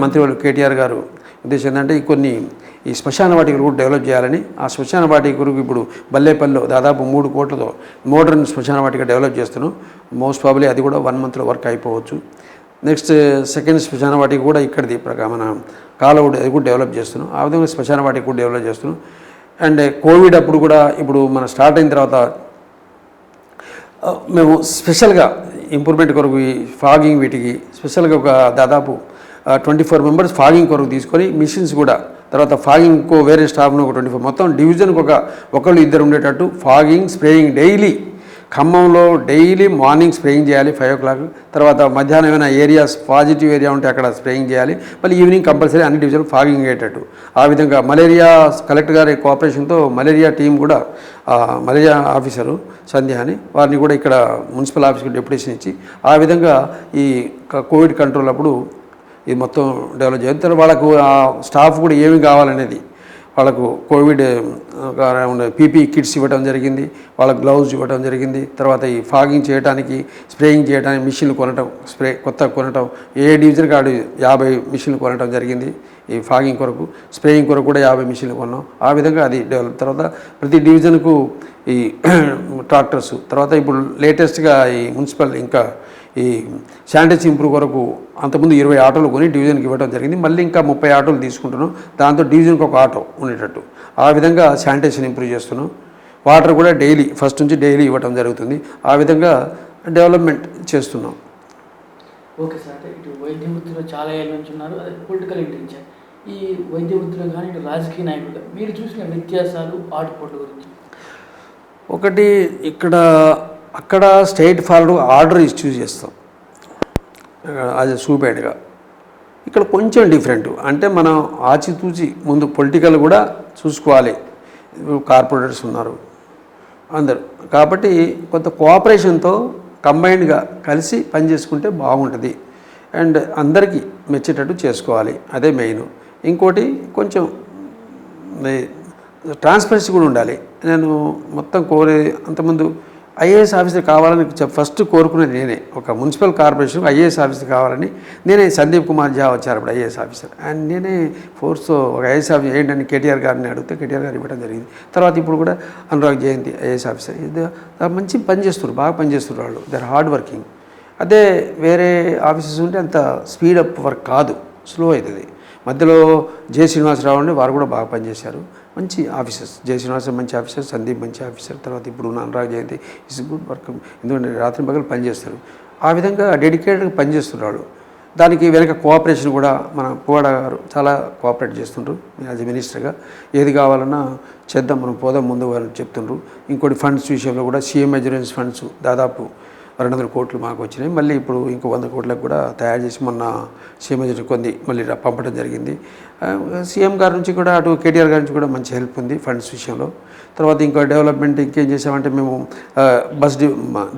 మంత్రివర్యులు కేటీఆర్ గారు ఉద్దేశం ఏంటంటే ఈ శ్మశాన వాటికలు కూడా డెవలప్ చేయాలని. ఆ శ్మశాన వాటికలకు ఇప్పుడు బల్లేపల్లిలో దాదాపు 3 కోట్లతో మోడర్న్ శ్మశాన వాటిక డెవలప్ చేస్తున్నాం. మోస్ట్ ప్రాబ్లీ అది కూడా 1 month వర్క్ అయిపోవచ్చు. నెక్స్ట్ సెకండ్ శ్మశాన వాటిక కూడా ఇక్కడిది మన కాలవుడ్, అది కూడా డెవలప్ చేస్తున్నాం. ఆ విధంగా శ్మశాన వాటిక కూడా డెవలప్ చేస్తున్నాం. అండ్ కోవిడ్ అప్పుడు కూడా ఇప్పుడు మన స్టార్ట్ అయిన తర్వాత మేము స్పెషల్గా ఇంప్రూవ్మెంట్ కొరకు ఈ ఫాగింగ్ వీటికి స్పెషల్గా ఒక దాదాపు 24 members ఫాగింగ్ కొరకు తీసుకొని మిషన్స్ కూడా, తర్వాత ఫాగింగ్ వేరే స్టాఫ్ను ఒక 24, మొత్తం డివిజన్కి ఒకళ్ళు ఇద్దరు ఉండేటట్టు ఫాగింగ్, స్ప్రేయింగ్ డైలీ. ఖమ్మంలో డైలీ మార్నింగ్ స్ప్రేయింగ్ చేయాలి 5 o'clock. తర్వాత మధ్యాహ్నం ఏమైనా ఏరియాస్ పాజిటివ్ ఏరియా ఉంటే అక్కడ స్ప్రేయింగ్ చేయాలి. మళ్ళీ ఈవినింగ్ కంపల్సరీ అన్ని డివిజన్ ఫాగింగ్ అయ్యేటట్టు. ఆ విధంగా మలేరియా కలెక్టర్ గారి కోఆపరేషన్తో మలేరియా టీం కూడా, మలేరియా ఆఫీసరు సంధ్య అని వారిని కూడా ఇక్కడ మున్సిపల్ ఆఫీస్కి డెప్యుటేషన్ ఇచ్చి ఆ విధంగా ఈ కోవిడ్ కంట్రోల్ అప్పుడు ఇది మొత్తం డెవలప్ చేయాలి. తర్వాత వాళ్ళకు ఆ స్టాఫ్ కూడా ఏమి కావాలనేది వాళ్ళకు కోవిడ్ పీపీ కిట్స్ ఇవ్వడం జరిగింది, వాళ్ళకు గ్లౌజ్ ఇవ్వడం జరిగింది. తర్వాత ఈ ఫాగింగ్ చేయడానికి, స్ప్రేయింగ్ చేయడానికి మిషన్లు కొనటం, కొత్త కొనటం, ఏ డివిజన్ కాదు 50 మిషన్లు కొనటం జరిగింది. ఈ ఫాగింగ్ కొరకు, స్ప్రేయింగ్ కొరకు కూడా 50 మిషన్లు కొన్నాం. ఆ విధంగా అది డెవలప్. తర్వాత ప్రతి డివిజన్కు ఈ ట్రాక్టర్స్, తర్వాత ఇప్పుడు లేటెస్ట్గా ఈ మున్సిపల్ ఇంకా ఈ శానిటైజేషన్ ఇంప్రూవ్ కొరకు అంతకుముందు 20 ఆటోలు కొని డివిజన్కి ఇవ్వడం జరిగింది. మళ్ళీ ఇంకా 30 ఆటోలు తీసుకుంటున్నాం. దాంతో డివిజన్కి ఒక ఆటో ఉండేటట్టు ఆ విధంగా శానిటైజేషన్ ఇంప్రూవ్ చేస్తున్నాం. వాటర్ కూడా డైలీ ఫస్ట్ నుంచి డైలీ ఇవ్వడం జరుగుతుంది. ఆ విధంగా డెవలప్మెంట్ చేస్తున్నాం. ఓకే సార్, అంటే ఇటు వైద్య వృత్తిలో చాలా ఏళ్ళ నుంచి ఉన్నారు, అదే పొలిటికల్ ఇంటెన్షన్. ఈ వైద్య వృత్తిలో కానీ ఇటు రాజకీయ నాయకులుగా మీరు చూసిన వ్యత్యాసాలు, ఆటుపోట్ల గురించి. ఒకటి, అక్కడ స్టేట్ ఫార్వర్డ్ ఆర్డర్ ఇష్యూ చేస్తాం అది సూపేట్గా. ఇక్కడ కొంచెం డిఫరెంట్, అంటే మనం ఆచితూచి ముందు పొలిటికల్ కూడా చూసుకోవాలి. కార్పొరేటర్స్ ఉన్నారు అందరు, కాబట్టి కొంత కోఆపరేషన్తో కంబైన్డ్గా కలిసి పనిచేసుకుంటే బాగుంటుంది. అండ్ అందరికీ మెచ్చేటట్టు చేసుకోవాలి, అదే మెయిన్. ఇంకోటి కొంచెం ట్రాన్స్పరెన్సీ కూడా ఉండాలి. నేను మొత్తం అంతకుముందు ఐఏఎస్ ఆఫీసర్ కావాలని ఫస్ట్ కోరుకునేది నేనే. ఒక మున్సిపల్ కార్పొరేషన్ ఐఏఎస్ ఆఫీసర్ కావాలని నేనే. సందీప్ కుమార్ ఝా వచ్చారు అప్పుడు ఐఏఎస్ ఆఫీసర్, అండ్ నేనే ఫోర్స్తో ఒక ఐఏఎస్ ఆఫీసర్ ఏంటని కేటీఆర్ గారిని అడిగితే కేటీఆర్ గారు ఇవ్వడం జరిగింది. తర్వాత ఇప్పుడు కూడా అనురాగ్ జయంతి ఐఏఎస్ ఆఫీసర్. మంచి పని చేస్తున్నారు, బాగా పనిచేస్తున్నారు వాళ్ళు. They are hard working. అదే వేరే ఆఫీసెస్ ఉంటే అంత స్పీడప్ వర్క్ కాదు, స్లో అవుతుంది. మధ్యలో జె శ్రీనివాసరావు అండి, వారు కూడా బాగా పనిచేశారు. మంచి ఆఫీసర్స్, జె శ్రీనివాసరావు మంచి ఆఫీసర్, సందీప్ మంచి ఆఫీసర్, తర్వాత ఇప్పుడు అనురాగ్ జయంతి ఇస్ గుడ్ వర్క్. ఎందుకంటే రాత్రి పగలు పనిచేస్తారు. ఆ విధంగా డెడికేటెడ్గా పనిచేస్తున్నారు. దానికి వెనక కోఆపరేషన్ కూడా మన పువ్వాడ గారు చాలా కోఆపరేట్ చేస్తుండ్రు యాజ్ ఎ మినిస్టర్గా. ఏది కావాలన్నా చేద్దాం, మనం పోదాం ముందు అని చెప్తుండ్రు. ఇంకోటి ఫండ్స్ విషయంలో కూడా సీఎం ఎమర్జెన్సీ ఫండ్స్ దాదాపు 200 కోట్లు మాకు వచ్చినాయి. మళ్ళీ ఇప్పుడు ఇంకో 100 కోట్లకు కూడా తయారు చేసి మొన్న సీఎం కొన్ని మళ్ళీ పంపడం జరిగింది. సీఎం గారి నుంచి కూడా అటు కేటీఆర్ గారి నుంచి కూడా మంచి హెల్ప్ ఉంది ఫండ్స్ విషయంలో. తర్వాత ఇంకా డెవలప్మెంట్ ఇంకేం చేసామంటే మేము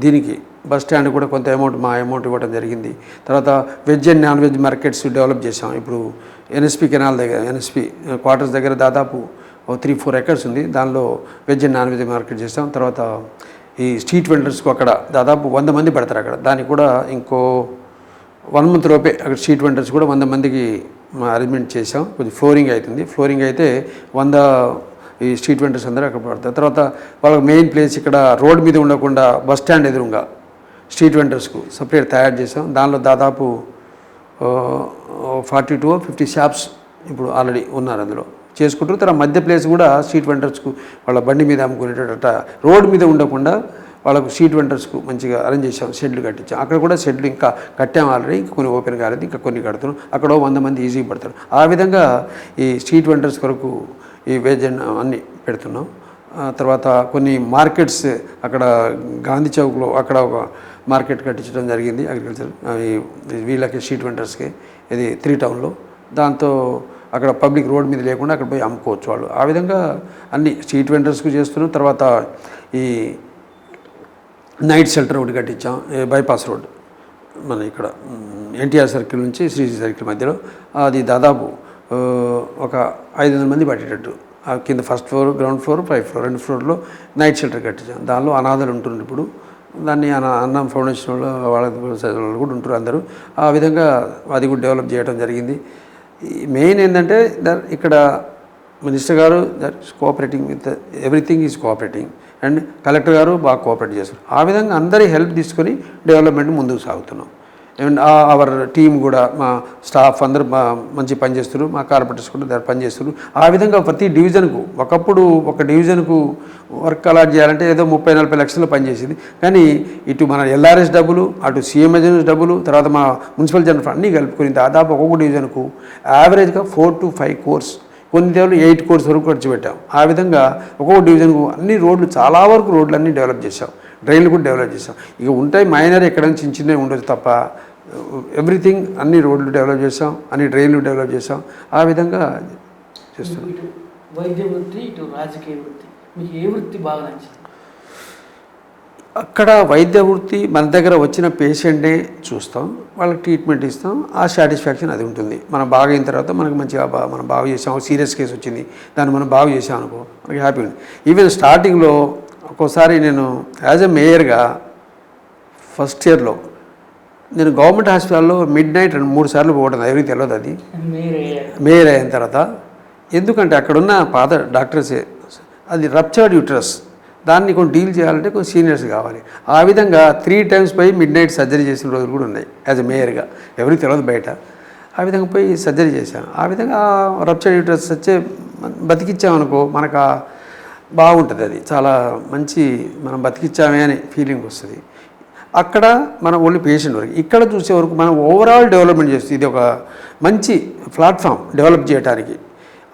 దీనికి బస్ స్టాండ్ కూడా కొంత మా అమౌంట్ ఇవ్వడం జరిగింది. తర్వాత veg and non veg markets develop చేసాం. ఇప్పుడు ఎన్ఎస్పి కెనాల్ దగ్గర, ఎన్ఎస్పి క్వార్టర్స్ దగ్గర దాదాపు 3-4 ఎకర్స్ ఉంది. దానిలో veg and non veg market చేస్తాం. తర్వాత ఈ స్ట్రీట్ వెండర్స్కు అక్కడ దాదాపు 100 మంది పడతారు అక్కడ. దానికి కూడా ఇంకో 1 మంత్ లోపే అక్కడ స్ట్రీట్ వెండర్స్ కూడా 100 మందికి అరేంజ్మెంట్ చేసాం. కొంచెం ఫ్లోరింగ్ అవుతుంది. ఫ్లోరింగ్ అయితే 100 ఈ స్ట్రీట్ వెండర్స్ అందరూ అక్కడ పడతారు. తర్వాత వాళ్ళకి మెయిన్ ప్లేస్ ఇక్కడ రోడ్ మీద ఉండకుండా బస్ స్టాండ్ ఎదురుగా స్ట్రీట్ వెండర్స్కు సపరేట్ తయారు చేసాం. దానిలో దాదాపు 40 to 50 షాప్స్ ఇప్పుడు ఆల్రెడీ ఉన్నారు అందులో చేసుకుంటారు. తర్వాత మధ్య ప్లేస్ కూడా స్ట్రీట్ వెండర్స్కు వాళ్ళ బండి మీద అమ్ముకునేటట్ట రోడ్ మీద ఉండకుండా వాళ్ళకు స్ట్రీట్ వెండర్స్కు మంచిగా అరేంజ్ చేసాం. షెడ్లు కట్టించాం. అక్కడ కూడా షెడ్లు ఇంకా కట్టాము ఆల్రెడీ, ఇంకా కొన్ని ఓపెన్ కాలేదు, ఇంకా కొన్ని కడుతున్నాం. అక్కడ 100 మంది ఈజీగా పడతారు. ఆ విధంగా ఈ స్ట్రీట్ వెండర్స్ కొరకు ఈ వెజ్ అన్నీ పెడుతున్నాం. తర్వాత కొన్ని మార్కెట్స్ అక్కడ గాంధీ చౌక్లో అక్కడ ఒక మార్కెట్ కట్టించడం జరిగింది అగ్రికల్చర్ వీళ్ళకి స్ట్రీట్ వెండర్స్కి. ఇది 3 టౌన్లో. దాంతో అక్కడ పబ్లిక్ రోడ్ మీద లేకుండా అక్కడ పోయి అమ్ముకోవచ్చు వాళ్ళు. ఆ విధంగా అన్ని స్ట్రీట్ వెండర్స్కు చేస్తున్నాం. తర్వాత ఈ నైట్ షెల్టర్ ఒకటి కట్టించాం బైపాస్ రోడ్ మన ఇక్కడ ఎన్టీఆర్ సర్కిల్ నుంచి శ్రీజీ సర్కిల్ మధ్యలో. అది దాదాపు ఒక 500 మంది పట్టేటట్టు. కింద first floor, ground floor, 5th floor 2 ఫ్లోర్లో నైట్ షెల్టర్ కట్టించాం. దానిలో అనాథలు ఉంటున్నారు ఇప్పుడు. దాన్ని అన్నం ఫౌండేషన్ వాళ్ళు కూడా ఉంటారు అందరూ. ఆ విధంగా అది కూడా డెవలప్ చేయడం జరిగింది. మెయిన్ ఏంటంటే ఇక్కడ మినిస్టర్ గారు cooperating with everything is cooperating, and collector గారు బాగా కోఆపరేట్ చేస్తారు. ఆ విధంగా అందరి హెల్ప్ తీసుకొని డెవలప్మెంట్ ముందుకు సాగుతున్నాం. అండ్ అవర్ టీం కూడా మా స్టాఫ్ అందరూ మంచి పనిచేస్తారు. మా కార్పొరేటర్స్ కూడా దాన్ని పనిచేస్తారు. ఆ విధంగా ప్రతి డివిజన్కు ఒకప్పుడు ఒక డివిజన్కు వర్క్ అలాట్ చేయాలంటే ఏదో 30-40 లక్షలు పనిచేసింది. కానీ ఇటు మన ఎల్ఆర్ఎస్ డబ్బులు, అటు సీఎంఎస్ డబ్బులు, తర్వాత మా మున్సిపల్ జనరల్ ఫండ్ అన్నీ కలుపుకొని దాదాపు ఒక్కొక్క డివిజన్కు యావరేజ్గా 4 to 5 crores, కొన్ని దేవులు 8 crores వరకు ఖర్చు పెట్టాం. ఆ విధంగా ఒక్కొక్క డివిజన్కు అన్ని రోడ్లు, చాలా వరకు రోడ్లు అన్నీ డెవలప్ చేసాం. డ్రైన్లు కూడా డెవలప్ చేసాం. ఇక ఉంటాయి మైనర్ ఎక్కడ చిన్న చిన్నవి ఉండదు తప్ప ఎవ్రీథింగ్ అన్ని రోడ్లు డెవలప్ చేసాం, అన్ని డ్రైన్లు డెవలప్ చేసాం. ఆ విధంగా చేస్తాం. ఇటు వైద్య వృత్తి, ఇటు రాజకీయ వృత్తి, మీకు ఏ వృత్తి బాగా నచ్చింది? అక్కడ వైద్య వృత్తి మన దగ్గర వచ్చిన పేషెంట్నే చూస్తాం, వాళ్ళకి ట్రీట్మెంట్ ఇస్తాం. ఆ సాటిస్ఫాక్షన్ అది ఉంటుంది. మనం బాగా అయిన తర్వాత మనకు మంచిగా మనం బాగు చేసాం. సీరియస్ కేసు వచ్చింది, దాన్ని మనం బాగు చేసాం అనుకో, మనకి హ్యాపీ ఉంది. ఈవెన్ స్టార్టింగ్లో ఒక్కోసారి నేను యాజ్ ఎ మేయర్గా ఫస్ట్ ఇయర్లో నేను గవర్నమెంట్ హాస్పిటల్లో మిడ్ నైట్ 3 సార్లు పోవడం ఎవరికి తెలియదు అది మీరే మేయర్ అయిన తర్వాత. ఎందుకంటే అక్కడున్న పాత డాక్టర్సే అది రప్చర్డ్ యూట్రస్, దాన్ని కొంచెం డీల్ చేయాలంటే కొంచెం సీనియర్స్ కావాలి. ఆ విధంగా 3 times పోయి మిడ్ నైట్ సర్జరీ చేసిన రోజులు కూడా ఉన్నాయి యాజ్ ఎ మేయర్గా, ఎవరికి తెలియదు బయట. ఆ విధంగా పోయి సర్జరీ చేశాను. ఆ విధంగా రప్చర్డ్ యూట్రస్ వచ్చే బతికిచ్చామనుకో మనకు బాగుంటుంది, అది చాలా మంచి, మనం బతికిచ్చామే అని ఫీలింగ్ వస్తుంది. అక్కడ మనం ఓన్లీ పేషెంట్ వరకు, ఇక్కడ చూసే వరకు మనం ఓవరాల్ డెవలప్మెంట్ చేస్తుంది. ఇది ఒక మంచి ప్లాట్ఫామ్ డెవలప్ చేయడానికి.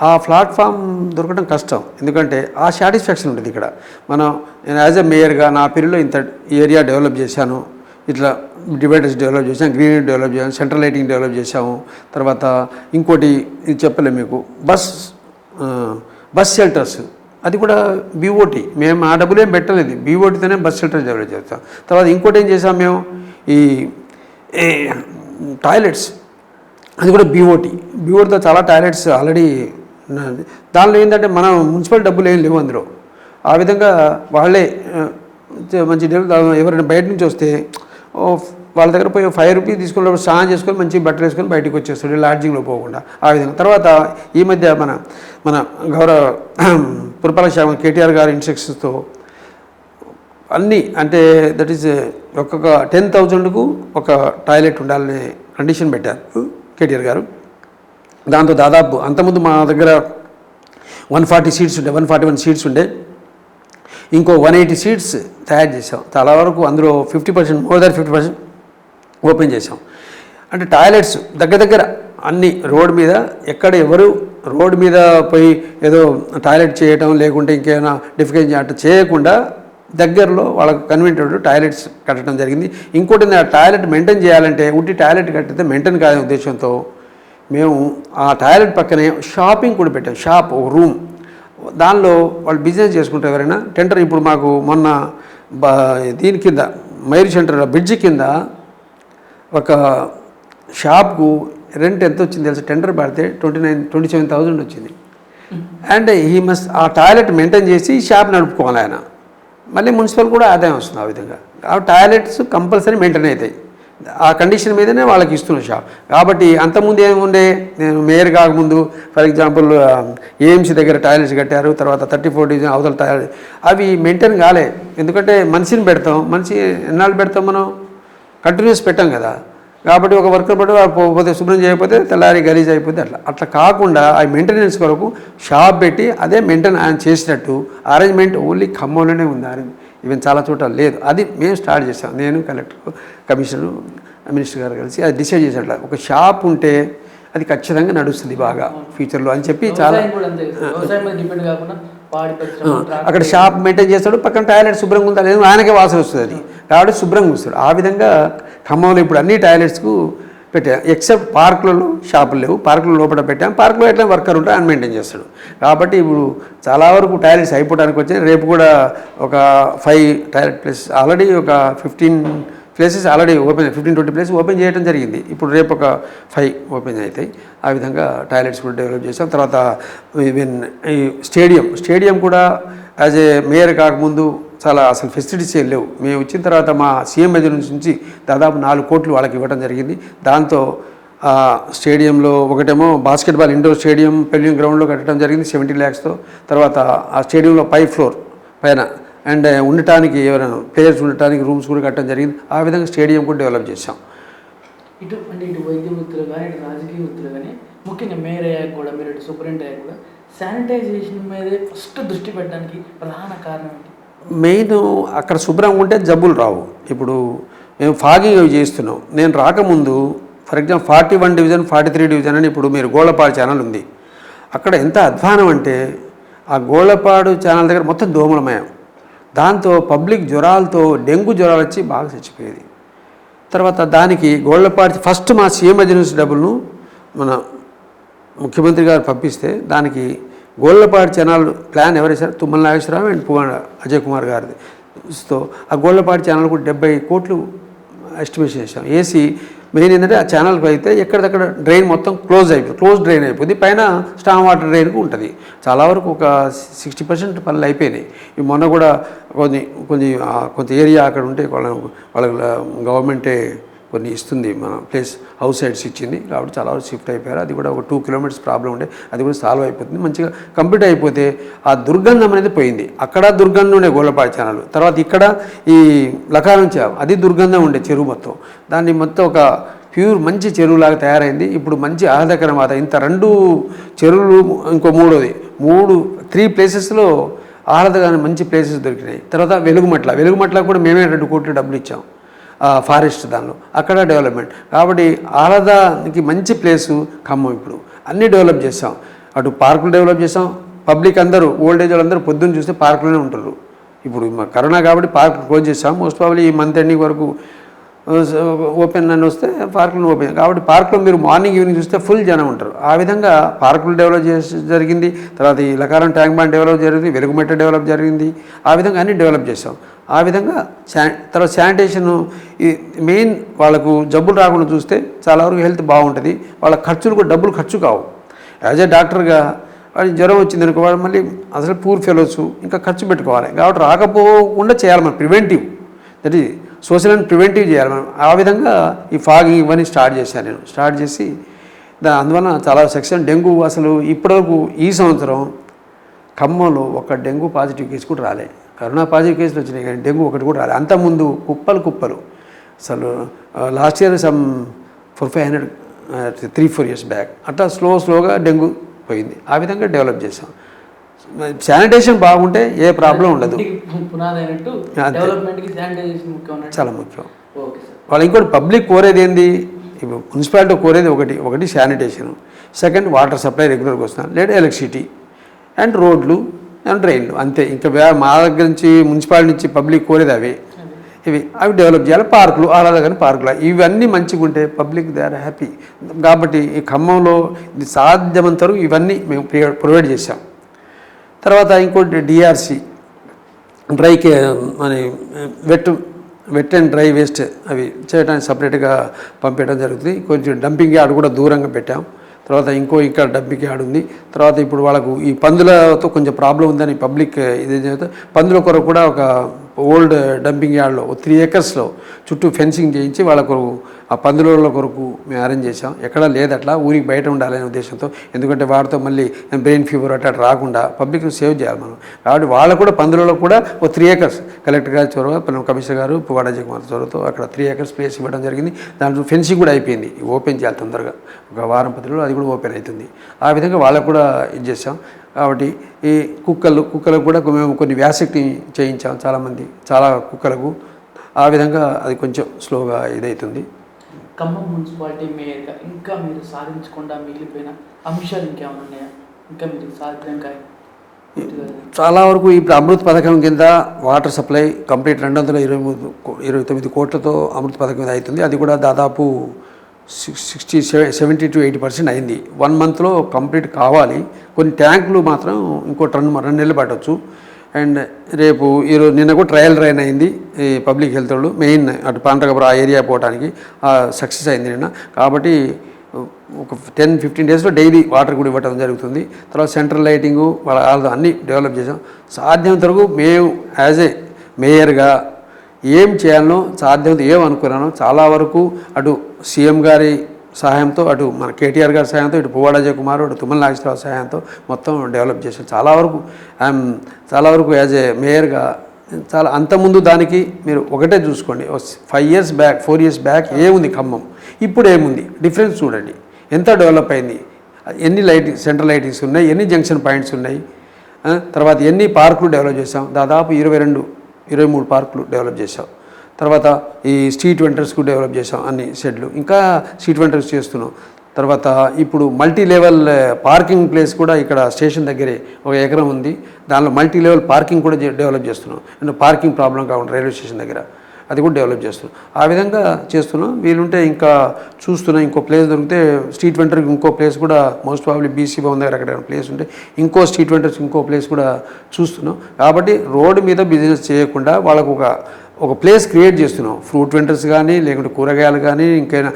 ఆ ప్లాట్ఫామ్ దొరకడం కష్టం, ఎందుకంటే ఆ సాటిస్ఫాక్షన్ ఉంటుంది ఇక్కడ. మనం నేను యాజ్ ఎ మేయర్గా నా పీరియడ్లో ఇంత ఏరియా డెవలప్ చేశాను, ఇట్లా డివైడర్స్ డెవలప్ చేసాం, గ్రీనరీ డెవలప్ చేసాం, సెంట్రల్ లైటింగ్ డెవలప్ చేసాము. తర్వాత ఇంకోటి ఇది చెప్పలేము మీకు, బస్ షెల్టర్స్, అది కూడా బీఓటీ, మేము ఆ డబ్బులు ఏం పెట్టలేదు, బీఓటీతోనే బస్ షెల్టర్స్ డెవలప్ చేస్తాం. తర్వాత ఇంకోటి ఏం చేసాం మేము, ఈ టాయిలెట్స్, అది కూడా బీఓటీతో చాలా టాయిలెట్స్ ఆల్రెడీ. దానిలో ఏంటంటే మనం మున్సిపల్ డబ్బులు ఏం లేవు అందులో. ఆ విధంగా వాళ్ళే మంచి ఎవరైనా బయట నుంచి వస్తే వాళ్ళ దగ్గర పోయి 5 రూపీస్ తీసుకుని స్నానం చేసుకొని మంచి బట్టలు వేసుకొని బయటకు వచ్చేస్తాడు, లాడ్జింగ్లో పోకుండా. ఆ విధంగా తర్వాత ఈ మధ్య మన గౌరవ పురపాలక శాఖ కేటీఆర్ గారి ఇన్స్ట్రక్షన్స్తో అన్నీ, అంటే దట్ ఈస్ ఒక్కొక్క 10,000కు ఒక టాయిలెట్ ఉండాలనే కండిషన్ పెట్టారు కేటీఆర్ గారు. దాంతో దాదాపు అంతకుముందు మా దగ్గర 140 సీట్స్ ఉండే, 141 సీట్స్ ఉండే, ఇంకో 180 సీట్స్ తయారు చేసాం. చాలా వరకు అందులో 50%, మోర్ దాన్ 50% ఓపెన్ చేసాం. అంటే టాయిలెట్స్ దగ్గర అన్ని రోడ్ మీద, ఎక్కడ ఎవరు రోడ్ మీద పోయి ఏదో టాయిలెట్ చేయటం లేకుంటే ఇంకేమైనా డిఫికేషన్ చేయటం చేయకుండా దగ్గరలో వాళ్ళకు కన్వీనియంట్ టాయిలెట్స్ కట్టడం జరిగింది. ఇంకోటి ఆ టాయిలెట్ మెయింటైన్ చేయాలంటే ఉట్టి టాయిలెట్ కట్టితే మెయింటైన్ కాదనే ఉద్దేశంతో మేము ఆ టాయిలెట్ పక్కనే షాపింగ్ కూడా పెట్టాం, షాప్, ఒక రూమ్. దానిలో వాళ్ళు బిజినెస్ చేసుకుంటారు ఎవరైనా. టెండర్ ఇప్పుడు మాకు మొన్న దీని కింద మైరు సెంటర్ బ్రిడ్జి కింద ఒక షాప్కు రెంట్ ఎంత వచ్చింది తెలుసు, టెండర్ పడితే 27,000 వచ్చింది. అండ్ హీ మస్ట్ ఆ టాయిలెట్ మెయింటైన్ చేసి షాప్ నడుపుకోవాలి ఆయన, మళ్ళీ మున్సిపల్ కూడా ఆదాయం వస్తుంది. ఆ విధంగా ఆ టాయిలెట్స్ కంపల్సరీ మెయింటైన్ అవుతాయి, ఆ కండిషన్ మీదనే వాళ్ళకి ఇస్తున్న షాప్. కాబట్టి అంతకుముందు ఏముండే, నేను మేయర్ కాకముందు ఫర్ ఎగ్జాంపుల్ ఏఎంసీ దగ్గర టాయిలెట్స్ కట్టారు, తర్వాత 34 డివిజన్ అవతల టాయిలెట్, అవి మెయింటైన్ కాలే. ఎందుకంటే మనిషిని పెడతాం, మనిషి ఎన్నాళ్ళు పెడతాం మనం, కంటిన్యూస్ పెట్టాం కదా. కాబట్టి ఒక వర్కర్ పడి పోతే శుభ్రం చేయకపోతే తెల్లారి గలీజ్ అయిపోతే అట్లా కాకుండా ఆ మెయింటెనెన్స్ కొరకు షాప్ పెట్టి అదే మెయింటైన్ ఆయన చేసినట్టు అరేంజ్మెంట్ ఓన్లీ ఖమ్మంలోనే ఉంది. ఈవెన్ చాలా చోట లేదు. అది మేము స్టార్ట్ చేసాం, నేను కలెక్టర్, కమిషనరు, మినిస్టర్ గారు కలిసి అది డిసైడ్ చేసినట్ల ఒక షాప్ ఉంటే అది ఖచ్చితంగా నడుస్తుంది బాగా ఫ్యూచర్లో అని చెప్పి చాలా అక్కడ షాప్ మెయింటైన్ చేస్తాడు, పక్కన టాయిలెట్ శుభ్రంగా ఉందా లేదు ఆయనకే వాసన వస్తుంది, అది కాబట్టి శుభ్రంగా వస్తాడు. ఆ విధంగా ఖమ్మంలో ఇప్పుడు అన్ని టాయిలెట్స్కు పెట్టాం, ఎక్సెప్ట్ పార్కులలో షాపులు లేవు, పార్కుల లోపల పెట్టాం. పార్కులో ఎట్లా వర్కర్ ఉంటే ఆయన మెయింటైన్ చేస్తాడు. కాబట్టి ఇప్పుడు చాలా వరకు టాయిలెట్స్ అయిపోవడానికి వచ్చాయి. రేపు కూడా ఒక 5 టాయిలెట్ ప్లేసెస్ ఆల్రెడీ, ఒక 15 places already open, 15-20 places open చేయడం జరిగింది. ఇప్పుడు రేపు ఒక 5 ఓపెన్ అవుతాయి. ఆ విధంగా టాయిలెట్స్ కూడా డెవలప్ చేసాం. తర్వాత ఈవెన్ ఈ స్టేడియం కూడా యాజ్ ఏ మేయర్ కాకముందు చాలా అసలు ఫెసిలిటీస్ ఏం లేవు. మేము వచ్చిన తర్వాత మా సీఎం ఏజెన్సీ నుంచి దాదాపు 4 కోట్లు వాళ్ళకి ఇవ్వడం జరిగింది. దాంతో స్టేడియంలో ఒకటేమో బాస్కెట్బాల్ ఇండోర్ స్టేడియం పెళ్లింగ్ గ్రౌండ్లో కట్టడం జరిగింది 70 lakhsతో. తర్వాత ఆ స్టేడియంలో 5th floor పైన అండ్ ఉండటానికి ఎవరైనా ప్లేయర్స్ ఉండటానికి రూమ్స్ కూడా కట్టడం జరిగింది. ఆ విధంగా స్టేడియం కూడా డెవలప్ చేసాం. ఇటు వైద్య వృత్తులు కానీ, ఇటు రాజకీయ వృత్తులు కానీ, ముఖ్యంగా మేయర్ అయ్యాక కూడా, మీరు ఇటు సూపరింటెండెంట్ అయ్యాక కూడా శానిటైజేషన్ మీదే ఫస్ట్ దృష్టి పెట్టడానికి ప్రధాన కారణం ఏంటి? మెయిన్ అక్కడ శుభ్రంగా ఉంటే జబ్బులు రావు. ఇప్పుడు మేము ఫాగింగ్ అవి చేస్తున్నాం. నేను రాకముందు ఫర్ ఎగ్జాంపుల్ 41 డివిజన్ 43 డివిజన్ అని ఇప్పుడు మీరు గోళ్ళపాడు ఛానల్ ఉంది, అక్కడ ఎంత అధ్వానం అంటే ఆ గోళ్ళపాడు ఛానల్ దగ్గర మొత్తం దోమలమయం. దాంతో పబ్లిక్ జ్వరాలతో డెంగ్యూ జ్వరాలు వచ్చి బాగా చచ్చిపోయేది. తర్వాత దానికి గోళ్ళపాడు ఫస్ట్ మా సీఎం ఎమర్జెన్సీ డబ్బులను మన ముఖ్యమంత్రి గారు పంపిస్తే దానికి గోళ్ళపాడు ఛానల్ ప్లాన్ ఎవరేసారు, తుమ్మల నాగేశ్వరరావు అండ్ అజయ్ కుమార్ గారిది. సో ఆ గోళ్ళపాడు ఛానల్ కూడా 70 కోట్లు ఎస్టిమేషన్ చేసాం. ఏసీ మెయిన్ ఏంటంటే ఆ ఛానల్కి అయితే ఎక్కడిదక్కడ డ్రైన్ మొత్తం క్లోజ్ డ్రైన్ అయిపోయింది, పైన స్టామ్ వాటర్ డ్రైన్కు ఉంటుంది. చాలా వరకు ఒక 60% పనులు అయిపోయినాయి. ఈ మొన్న కూడా కొంత ఏరియా అక్కడ ఉంటే వాళ్ళ గవర్నమెంటే కొన్ని ఇస్తుంది మన ప్లేస్ హౌస్ సైడ్స్ ఇచ్చింది కాబట్టి చాలా వరకు షిఫ్ట్ అయిపోయారు. అది కూడా ఒక 2 కిలోమీటర్స్ ప్రాబ్లం ఉండే, అది కూడా సాల్వ్ అయిపోతుంది. మంచిగా కంప్లీట్ అయిపోతే ఆ దుర్గంధం అనేది పోయింది. అక్కడ దుర్గంధం ఉండే గోళ్ళపాటి ఛానల్, తర్వాత ఇక్కడ ఈ లకారం చేవ అది దుర్గంధం ఉండే చెరువు మొత్తం, దాన్ని మొత్తం ఒక ప్యూర్ మంచి చెరువులాగా తయారైంది. ఇప్పుడు మంచి ఆహ్లాదకరం వాత ఇంత 2 చెరువులు ఇంకో 3 ప్లేసెస్లో ఆహ్లాదకరమైన మంచి ప్లేసెస్ దొరికినాయి. తర్వాత వెలుగుమట్ల కూడా మేమే 2 కోట్లు డబ్బులు ఇచ్చాం ఫారెస్ట్ దానిలో, అక్కడ డెవలప్మెంట్. కాబట్టి ఆహ్లాదానికి మంచి ప్లేసు ఖమ్మం. ఇప్పుడు అన్నీ డెవలప్ చేస్తాం, అటు పార్కులు డెవలప్ చేస్తాం. పబ్లిక్ అందరూ ఓల్డ్ ఏజ్ వాళ్ళందరూ పొద్దున్న చూస్తే పార్కులోనే ఉంటారు. ఇప్పుడు కరోనా కాబట్టి పార్కులు క్లోజ్ చేస్తాం. మోస్ట్ ప్రాబ్లీ ఈ మంత్ ఎండింగ్ వరకు ఓపెన్ అని వస్తే పార్కులు ఓపెన్. కాబట్టి పార్కులో మీరు మార్నింగ్ ఈవినింగ్ చూస్తే ఫుల్ జనం ఉంటారు. ఆ విధంగా పార్కులు డెవలప్ చేసి జరిగింది. తర్వాత ఈ లకారం ట్యాంక్ బండ్ డెవలప్ జరిగింది, వెలుగుమెట్ట డెవలప్ జరిగింది. ఆ విధంగా అన్నీ డెవలప్ చేస్తాం. ఆ విధంగా తర్వాత శానిటేషను ఈ మెయిన్ వాళ్ళకు జబ్బులు రాకుండా చూస్తే చాలా వరకు హెల్త్ బాగుంటుంది. వాళ్ళ ఖర్చులు కూడా డబ్బులు ఖర్చు కావు. యాజ్ ఏ డాక్టర్గా వాడికి జ్వరం వచ్చింది అనుకో, వాడు మళ్ళీ అసలు పూర్ ఫెలోస్ ఇంకా ఖర్చు పెట్టుకోవాలి. కాబట్టి రాకపోకుండా చేయాలి మనం, preventive, that is social and preventive చేయాలి మనం. ఆ విధంగా ఈ ఫాగింగ్ ఇవన్నీ స్టార్ట్ చేశాను నేను. స్టార్ట్ చేసి అందువలన చాలా సెక్షన్ డెంగ్యూ అసలు ఇప్పటివరకు ఈ సంవత్సరం ఖమ్మంలో ఒక డెంగ్యూ పాజిటివ్ కేసు కూడా రాలే. కరోనా పాజిటివ్ కేసులు వచ్చినాయి కానీ డెంగ్యూ ఒకటి కూడా రాలే. అంతకుముందు కుప్పలు అసలు last year some 400-500 3-4 years back అట్లా స్లోగా డెంగ్యూ పోయింది. ఆ విధంగా డెవలప్ చేసాం. శానిటేషన్ బాగుంటే ఏ ప్రాబ్లం ఉండదు. చాలా ముఖ్యం. వాళ్ళు ఇంకోటి పబ్లిక్ కోరేది ఏంది, ఇప్పుడు మున్సిపాలిటీ కోరేది ఒకటి శానిటేషన్, సెకండ్ వాటర్ సప్లై రెగ్యులర్గా వస్తున్నాను, లేదా ఎలక్ట్రిసిటీ అండ్ రోడ్లు అండ్ డ్రైన్లు, అంతే. ఇంకా మా దగ్గర నుంచి మున్సిపాలిటీ నుంచి పబ్లిక్ కోరేది అవి డెవలప్ చేయాలి. పార్కులు ఆహ్లాదకరమైన పార్కులు ఇవన్నీ మంచిగా ఉంటే పబ్లిక్ దే ఆర్ హ్యాపీ. కాబట్టి ఈ ఖమ్మంలో ఇది సాధ్యమంత వరకు ఇవన్నీ మేము ప్రొవైడ్ చేసాం. తర్వాత ఇంకోటి డిఆర్సి డ్రై అని వెట్ అండ్ డ్రై వేస్ట్ అవి చేయడానికి సపరేట్గా పంపించడం జరుగుతుంది. కొంచెం డంపింగ్ యార్డ్ కూడా దూరంగా పెట్టాం. తర్వాత ఇక్కడ డంపింగ్ యార్డ్ ఉంది. తర్వాత ఇప్పుడు వాళ్ళకు ఈ పందులతో కొంచెం ప్రాబ్లం ఉందని పబ్లిక్ ఇది పందుల కొరకు కూడా ఒక ఓల్డ్ డంపింగ్ యార్డ్లో 3 acres చుట్టూ ఫెన్సింగ్ చేయించి వాళ్ళ కొరకు ఆ పందుల కొరకు మేము అరేంజ్ చేసాం. ఎక్కడా లేదట్లా, ఊరికి బయట ఉండాలనే ఉద్దేశంతో. ఎందుకంటే వాటితో మళ్ళీ బ్రెయిన్ ఫీవర్ అట్లా రాకుండా పబ్లిక్ను సేవ్ చేయాలి మనం. కాబట్టి వాళ్ళకు కూడా పందులలో కూడా 3 acres కలెక్టర్ గారి చొరవ, కమిషనర్ గారు పువ్వాడ అజయ్ కుమార్ చొరవతో అక్కడ 3 acres ప్లేస్ ఇవ్వడం జరిగింది. దాంట్లో ఫెన్సింగ్ కూడా అయిపోయింది. ఓపెన్ చేయాలి తొందరగా, ఒక వారం 10 రోజులు అది కూడా ఓపెన్ అవుతుంది. ఆ విధంగా వాళ్ళకు కూడా ఇది చేసాం. కాబట్టి ఈ కుక్కలకు కూడా మేము కొన్ని వ్యాసక్తి చేయించాం చాలా కుక్కలకు. ఆ విధంగా అది కొంచెం స్లోగా ఇదవుతుంది. ఖమ్మం మున్సిపాలిటీ మేయర్గా ఇంకా మీరు సాధించకుండా మిగిలిపోయిన అంశాలు ఇంకేమైనా ఉన్నాయా? ఇంకా మీరు సాధించడానికి చాలా వరకు ఇప్పుడు అమృత్ పథకం కింద వాటర్ సప్లై కంప్లీట్ 229 కోట్లతో అమృత్ పథకం మీద అవుతుంది. అది కూడా దాదాపు 70 to 80% అయింది. 1 monthలో కంప్లీట్ కావాలి. కొన్ని ట్యాంకులు మాత్రం ఇంకో 2 నెలలు పట్టవచ్చు. అండ్ రేపు నిన్న కూడా ట్రయల్ రైన్ అయింది. ఈ పబ్లిక్ హెల్త్ వాళ్ళు మెయిన్ అటు పాండ్రగపురం ఆ ఏరియా పోవడానికి సక్సెస్ అయింది నిన్న. కాబట్టి ఒక 10-15 daysలో డైలీ వాటర్ కూడా ఇవ్వడం జరుగుతుంది. తర్వాత సెంట్రల్ లైటింగు వాళ్ళ అన్నీ డెవలప్ చేసాం. సాధ్యమైనంత వరకు మేము యాజ్ ఏ మేయర్గా ఏం చేయాలనో సాధ్యమైనంత ఏమనుకున్నానో చాలా వరకు అటు సీఎం గారి సహాయంతో, అటు మన కేటీఆర్ గారి సహాయంతో, ఇటు పువ్వాడ అజయ్ కుమార్, అటు తుమ్మల నాగేశ్వరరావు సహాయంతో మొత్తం డెవలప్ చేశాను. చాలా వరకు యాజ్ ఏ మేయర్గా అంతకుముందు దానికి మీరు ఒకటే చూసుకోండి. 5 years బ్యాక్ 4 years బ్యాక్ ఏముంది ఖమ్మం, ఇప్పుడు ఏముంది డిఫరెన్స్ చూడండి. ఎంత డెవలప్ అయింది, ఎన్ని సెంట్రల్ లైటింగ్స్ ఉన్నాయి, ఎన్ని జంక్షన్ పాయింట్స్ ఉన్నాయి, తర్వాత ఎన్ని పార్కులు డెవలప్ చేసాం. దాదాపు 22-23 పార్కులు డెవలప్ చేసాం. తర్వాత ఈ స్ట్రీట్ వెండర్స్కు డెవలప్ చేసాం అన్ని షెడ్లు, ఇంకా స్ట్రీట్ వెండర్స్ చేస్తున్నాం. తర్వాత ఇప్పుడు మల్టీ లెవెల్ పార్కింగ్ ప్లేస్ కూడా ఇక్కడ స్టేషన్ దగ్గరే 1 ఎకరం ఉంది. దానిలో మల్టీ లెవెల్ పార్కింగ్ కూడా డెవలప్ చేస్తున్నాం. అంటే పార్కింగ్ ప్రాబ్లం కాకుండా రైల్వే స్టేషన్ దగ్గర అది కూడా డెవలప్ చేస్తున్నాం. ఆ విధంగా చేస్తున్నాం. వీలుంటే ఇంకా చూస్తున్నాం, ఇంకో ప్లేస్ దొరికితే స్ట్రీట్ వెండర్కి ఇంకో ప్లేస్ కూడా మోస్ట్ ప్రాబ్లీ బీసీ భవన్ దగ్గర అక్కడ ప్లేస్ ఉంటే ఇంకో స్ట్రీట్ వెండర్స్కి ఇంకో ప్లేస్ కూడా చూస్తున్నాం. కాబట్టి రోడ్డు మీద బిజినెస్ చేయకుండా వాళ్ళకు ఒక ఒక ప్లేస్ క్రియేట్ చేస్తున్నాం. ఫ్రూట్ వెండర్స్ కానీ లేకుంటే కూరగాయలు కానీ ఇంకైనా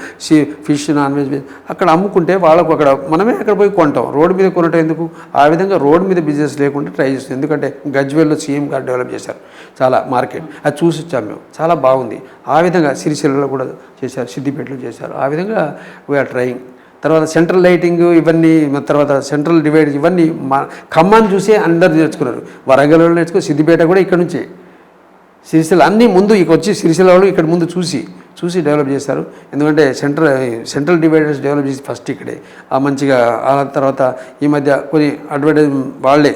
ఫిష్ నాన్ వెజ్ అక్కడ అమ్ముకుంటే వాళ్ళకు అక్కడ మనమే అక్కడ పోయి కొంటాం. రోడ్డు మీద కొనటం ఎందుకు? ఆ విధంగా రోడ్డు మీద బిజినెస్ లేకుండా ట్రై చేస్తాం. ఎందుకంటే గజ్వేల్లో సీఎం గారు డెవలప్ చేశారు చాలా మార్కెట్, అది చూసి వచ్చాము మేము, చాలా బాగుంది. ఆ విధంగా సిరిసిల్లలో కూడా చేశారు, సిద్దిపేటలో చేశారు. ఆ విధంగా వీఆర్ ట్రయింగ్. తర్వాత సెంట్రల్ లైటింగ్ ఇవన్నీ, తర్వాత సెంట్రల్ డివైడ్ ఇవన్నీ ఖమ్మాన్ని చూసే అందరు నేర్చుకున్నారు. వరంగల్లో నేర్చుకుని సిద్దిపేట కూడా ఇక్కడ నుంచే, సిరిసిల్ల అన్నీ ముందు ఇక వచ్చి సిరిసిల్ల వాళ్ళు ఇక్కడ ముందు చూసి డెవలప్ చేస్తారు. ఎందుకంటే సెంట్రల్ డివైడర్స్ డెవలప్ చేసి ఫస్ట్ ఇక్కడే ఆ మంచిగా. ఆ తర్వాత ఈ మధ్య కొన్ని అడ్వర్టైజ్ వాళ్ళే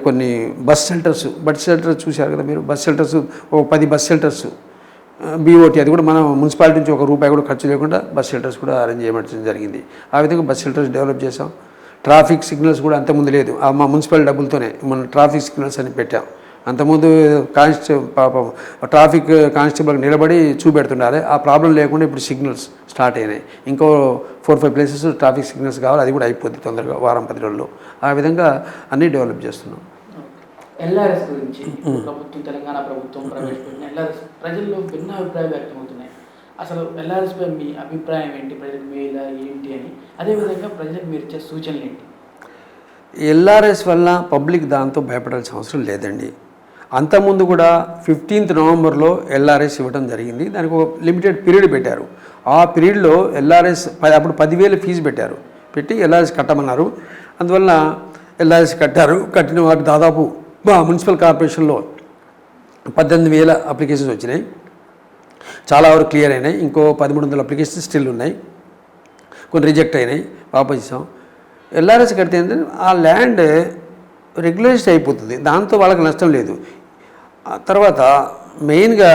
కొన్ని బస్ షెల్టర్స్ చూశారు కదా మీరు. బస్ షెల్టర్స్ ఒక 10 బస్ షెల్టర్స్ బీఓటీ, అది కూడా మనం మున్సిపాలిటీ నుంచి ₹1 కూడా ఖర్చు లేకుండా బస్ షెల్టర్స్ కూడా అరేంజ్ చేయడం జరిగింది. ఆ విధంగా బస్ షెల్టర్స్ డెవలప్ చేసాం. ట్రాఫిక్ సిగ్నల్స్ కూడా అంతకుముందు లేదు, మా మున్సిపల్ డబ్బులతోనే మనం ట్రాఫిక్ సిగ్నల్స్ అని పెట్టాం. అంతకుముందు ట్రాఫిక్ కానిస్టేబుల్ నిలబడి చూపెడుతుండాలి, ఆ ప్రాబ్లం లేకుండా ఇప్పుడు సిగ్నల్స్ స్టార్ట్ అయినాయి. ఇంకో 4-5 ప్లేసెస్ ట్రాఫిక్ సిగ్నల్స్ కావాలి, అది కూడా అయిపోద్ది తొందరగా, వారం 10 రోజుల్లో. ఆ విధంగా అన్నీ డెవలప్ చేస్తున్నాం. ఎల్ఆర్ఎస్ గురించి ప్రభుత్వం, తెలంగాణ ప్రభుత్వం ప్రవేశపెట్టిన ఎల్ఆర్ఎస్ ప్రజల్లో భిన్న అభిప్రాయాలు వ్యక్తమవుతున్నాయి. అసలు ఎల్ఆర్ఎస్పై మీ అభిప్రాయం ఏంటి? ప్రజలకు మేలా ఏంటి అని, అదేవిధంగా ప్రజలకు మీరు ఇచ్చే సూచనలు ఏంటి? ఎల్ఆర్ఎస్ వల్ల పబ్లిక్ దాంతో భయపడాల్సిన అవసరం లేదండి. అంతకుముందు కూడా 15th నవంబర్లో ఎల్ఆర్ఎస్ ఇవ్వడం జరిగింది. దానికి ఒక లిమిటెడ్ పీరియడ్ పెట్టారు. ఆ పీరియడ్లో ఎల్ఆర్ఎస్ అప్పుడు 10,000 ఫీజు పెట్టి ఎల్ఆర్ఎస్ కట్టమన్నారు. అందువల్ల ఎల్ఆర్ఎస్ కట్టారు. కట్టిన వాటి దాదాపు మున్సిపల్ కార్పొరేషన్లో 18,000 అప్లికేషన్స్ వచ్చినాయి. చాలా వరకు క్లియర్ అయినాయి. ఇంకో 1,300 అప్లికేషన్స్ స్టిల్ ఉన్నాయి, కొన్ని రిజెక్ట్ అయినాయి, వాపస్ ఇస్తాం. ఎల్ఆర్ఎస్ కడితే ఏంటంటే ఆ ల్యాండ్ రెగ్యులేషన్ అయిపోతుంది, దాంతో వాళ్ళకి నష్టం లేదు. తర్వాత మెయిన్గా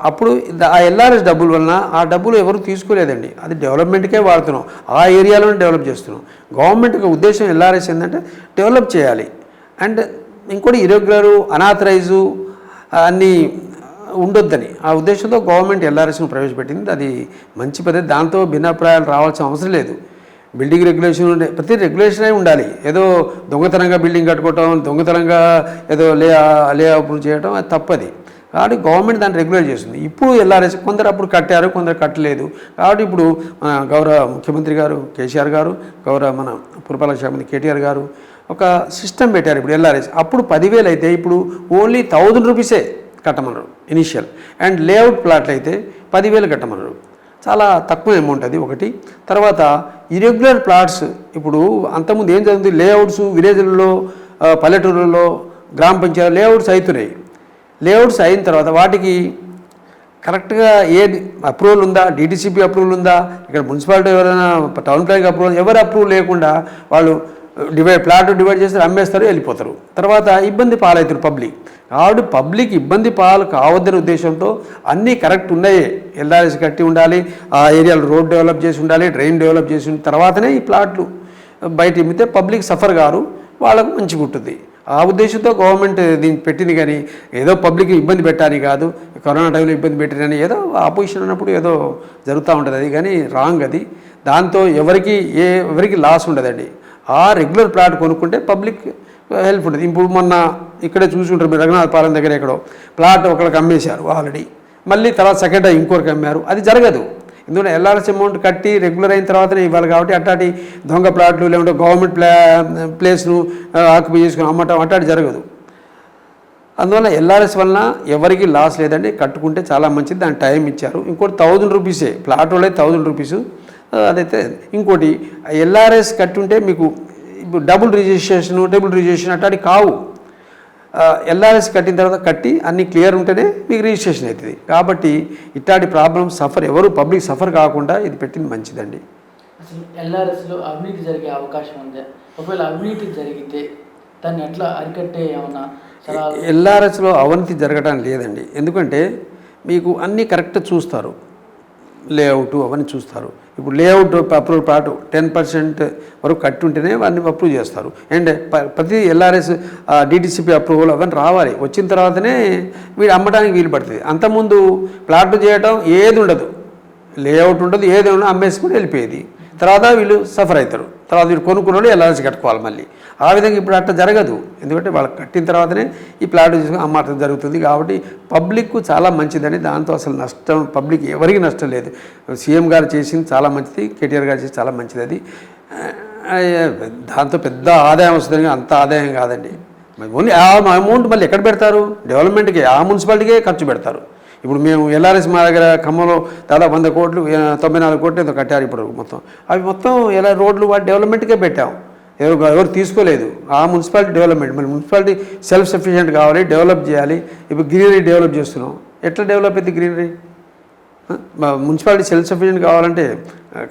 అప్పుడు ఆ ఎల్ఆర్ఎస్ డబ్బుల వలన ఆ డబ్బులు ఎవరు తీసుకోలేదండి, అది డెవలప్మెంట్కే వాడుతున్నాం, ఆ ఏరియాలోనే డెవలప్ చేస్తున్నాం. గవర్నమెంట్ ఉద్దేశం ఎల్ఆర్ఎస్ ఏంటంటే డెవలప్ చేయాలి. అండ్ ఇంకోటి ఇరెగ్యులరు, అనాథరైజు అన్నీ ఉండొద్దని ఆ ఉద్దేశంతో గవర్నమెంట్ ఎల్ఆర్ఎస్ను ప్రవేశపెట్టింది. అది మంచి పద్ధతి, దాంతో భిన్నాభిప్రాయాలు రావాల్సిన అవసరం లేదు. బిల్డింగ్ రెగ్యులేషన్ ఉండే ప్రతి రెగ్యులేషనే ఉండాలి. ఏదో దొంగతనంగా బిల్డింగ్ కట్టుకోవటం, దొంగతనంగా ఏదో లేఅవుట్ చేయడం అది తప్పది. కాబట్టి గవర్నమెంట్ దాన్ని రెగ్యులేట్ చేస్తుంది. ఇప్పుడు ఎల్ఆర్ఎస్ కొందరు అప్పుడు కట్టారు, కొందరు కట్టలేదు. కాబట్టి ఇప్పుడు మన గౌరవ ముఖ్యమంత్రి గారు కేసీఆర్ గారు, గౌరవ మన పురపాలక శాఖ మంత్రి కేటీఆర్ గారు ఒక సిస్టమ్ పెట్టారు. ఇప్పుడు ఎల్ఆర్ఎస్ అప్పుడు 10,000 అయితే ఇప్పుడు ఓన్లీ ₹1,000 కట్టమన్నారు ఇనిషియల్. అండ్ లేఅవుట్ ప్లాట్లు అయితే 10,000 కట్టమన్నారు. చాలా తక్కువ అమౌంట్ అది ఒకటి. తర్వాత ఇరెగ్యులర్ ప్లాట్స్ ఇప్పుడు అంతకుముందు ఏం జరుగుతుంది, లేఅవుట్స్ విలేజ్లలో, పల్లెటూరులలో గ్రామ పంచాయతీ లేఅవుట్స్ అవుతున్నాయి. లేఅవుట్స్ అయిన తర్వాత వాటికి కరెక్ట్గా ఏది అప్రూవల్ ఉందా, డీటీసీపీ అప్రూవల్ ఉందా, ఇక్కడ మున్సిపాలిటీ ఎవరైనా టౌన్ ప్లానింగ్ అప్రూవల్, ఎవరు అప్రూవల్ లేకుండా వాళ్ళు ప్లాట్ డివైడ్ చేస్తారు, అమ్మేస్తారు, వెళ్ళిపోతారు. తర్వాత ఇబ్బంది పాలవుతారు పబ్లిక్. కాబట్టి పబ్లిక్ ఇబ్బంది పాలు కావద్దనే ఉద్దేశంతో అన్నీ కరెక్ట్ ఉన్నాయే, ఎల్ఆర్ఎస్ కట్టి ఉండాలి, ఆ ఏరియాలో రోడ్ డెవలప్ చేసి ఉండాలి, డ్రైన్ డెవలప్ చేసి తర్వాతనే ఈ ప్లాట్లు బయట ఇమ్మితే పబ్లిక్ సఫర్ గారు, వాళ్ళకు మంచిగా ఉంటుంది. ఆ ఉద్దేశంతో గవర్నమెంట్ దీన్ని పెట్టింది. కానీ ఏదో పబ్లిక్ ఇబ్బంది పెట్టాలి కాదు, కరోనా టైంలో ఇబ్బంది పెట్టిరని ఏదో ఆపోజిషన్ అన్నప్పుడు ఏదో జరుగుతూ ఉంటుంది. అది కానీ రాంగ్. అది దాంతో ఎవరికి లాస్ ఉండదండి. ఆ రెగ్యులర్ ప్లాట్ కొనుక్కుంటే పబ్లిక్ హెల్ప్ ఉంటుంది. ఇప్పుడు మొన్న ఇక్కడే చూసి ఉంటారు మీరు, రఘునాథపాలెం దగ్గర ఎక్కడో ప్లాట్ ఒకరికి అమ్మేశారు ఆల్రెడీ, మళ్ళీ తర్వాత సెకండ్ ఇంకొకరికి అమ్మారు. అది జరగదు. ఎందుకంటే ఎల్ఆర్ఎస్ అమౌంట్ కట్టి రెగ్యులర్ అయిన తర్వాతనే ఇవ్వాలి. కాబట్టి అట్లాంటి దొంగ ప్లాట్లు లేకుంటే గవర్నమెంట్ ప్లేస్ను ఆక్యుపై చేసుకుని అమ్మటం అట్లాంటి జరగదు. అందువల్ల ఎల్ఆర్ఎస్ వలన ఎవరికి లాస్ లేదండి, కట్టుకుంటే చాలా మంచిది. దానికి టైం ఇచ్చారు. ఇంకోటి ₹1,000 ప్లాట్ వాళ్ళే ₹1,000. అదైతే ఇంకోటి ఎల్ఆర్ఎస్ కట్టుంటే మీకు ఇప్పుడు డబుల్ రిజిస్ట్రేషన్ అట్లాంటి కావు. ఎల్ఆర్ఎస్ కట్టిన తర్వాత కట్టి అన్నీ క్లియర్ ఉంటేనే మీకు రిజిస్ట్రేషన్ అవుతుంది. కాబట్టి ఇట్లాంటి ప్రాబ్లమ్స్ ఎవరు పబ్లిక్ సఫర్ కాకుండా ఇది పెట్టింది మంచిదండి. అసలు ఎల్ఆర్ఎస్లో అవినీతి జరిగే అవకాశం ఉందా? ఒకవేళ అవినీతి జరిగితే దాన్ని ఎట్లా అరికట్టే ఏమన్నా? ఎల్ఆర్ఎస్లో అవినీతి జరగడం లేదండి. ఎందుకంటే మీకు అన్నీ కరెక్ట్ చూస్తారు, లేఅవుట్ అవన్నీ చూస్తారు. ఇప్పుడు లేఅవుట్ అప్రూవల్ ప్లాట్ 10% వరకు కట్టి ఉంటేనే వాడిని అప్రూవ్ చేస్తారు. అండ్ ప్రతి ఎల్ఆర్ఎస్ డీటీసీపీ అప్రూవల్ అవన్నీ రావాలి. వచ్చిన తర్వాతనే వీడు అమ్మడానికి వీలు పడుతుంది. అంతకుముందు ప్లాట్ చేయడం ఏది ఉండదు, లేఅవుట్ ఉండదు, ఏది ఉండదు, అమ్మేసుకుని వెళ్ళిపోయేది. తర్వాత వీళ్ళు సఫర్ అవుతారు. తర్వాత వీడు కొనుక్కున్న వాళ్ళు ఎల్ఆర్ఎస్ కట్టుకోవాలి మళ్ళీ. ఆ విధంగా ఇప్పుడు అట్లా జరగదు. ఎందుకంటే వాళ్ళకి కట్టిన తర్వాతనే ఈ ప్లాట్ తీసుకుని అమ్మటం జరుగుతుంది. కాబట్టి పబ్లిక్ చాలా మంచిదని, దాంతో అసలు నష్టం పబ్లిక్ ఎవరికి నష్టం లేదు. సీఎం గారు చేసింది చాలా మంచిది, కేటీఆర్ గారు చేసింది చాలా మంచిది. అది దాంతో పెద్ద ఆదాయం వస్తుంది, అంత ఆదాయం కాదండి. ఓన్లీ ఆ అమౌంట్ మళ్ళీ ఎక్కడ పెడతారు? డెవలప్మెంట్కి, ఆ మున్సిపాలిటీకే ఖర్చు పెడతారు. ఇప్పుడు మేము ఎల్ఆర్ఎస్ మా దగ్గర ఖమ్మంలో దాదాపు 100 కోట్లు 94 కోట్లు ఏదో కట్టారు ఇప్పుడు మొత్తం. అవి మొత్తం ఎలా రోడ్లు వాటి డెవలప్మెంట్కే పెట్టాం. ఎవరు తీసుకోలేదు. ఆ మున్సిపాలిటీ డెవలప్మెంట్, మరి మున్సిపాలిటీ సెల్ఫ్ సఫిషియెంట్ కావాలి, డెవలప్ చేయాలి. ఇప్పుడు గ్రీనరీ డెవలప్ చేస్తున్నాం. ఎట్లా డెవలప్ అయితే గ్రీనరీ? మున్సిపాలిటీ సెల్ఫ్ సఫిషియెంట్ కావాలంటే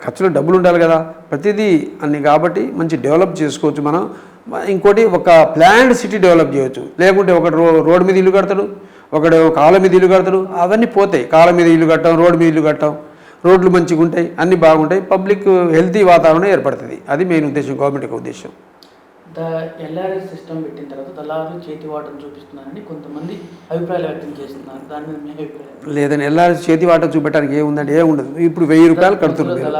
ఖర్చులో డబ్బులు ఉండాలి కదా, ప్రతిదీ అన్ని. కాబట్టి మంచి డెవలప్ చేసుకోవచ్చు మనం. ఇంకోటి ఒక ప్లాన్డ్ సిటీ డెవలప్ చేయవచ్చు. లేకుంటే ఒకటి రోడ్డు మీద ఇల్లు కడతాడు, ఒకడు కాళ్ళ మీద ఇల్లు కడతాడు, అవన్నీ పోతాయి. కాళ్ళ మీద ఇల్లు కట్టాం, రోడ్డు మీద ఇల్లు కట్టాం, రోడ్లు మంచిగా ఉంటాయి, అన్నీ బాగుంటాయి, పబ్లిక్ హెల్తీ వాతావరణం ఏర్పడుతుంది. అది మెయిన్ ఉద్దేశం, గవర్నమెంట్ యొక్క ఉద్దేశం. ఎల్ఆర్ఎస్ సిస్టమ్ పెట్టిన తర్వాత దళారులు చేతివాటం చూపిస్తున్నారని కొంతమంది అభిప్రాయాలు వ్యక్తం చేస్తున్నారు. దాని మీద మీ అభిప్రాయం? లేదని ఎల్ఆర్ఎస్ చేతివాటం చూపెట్టడానికి ఏముందండి, ఏముండదు. ఇప్పుడు 1000 రూపాయలు కడుతున్నారు.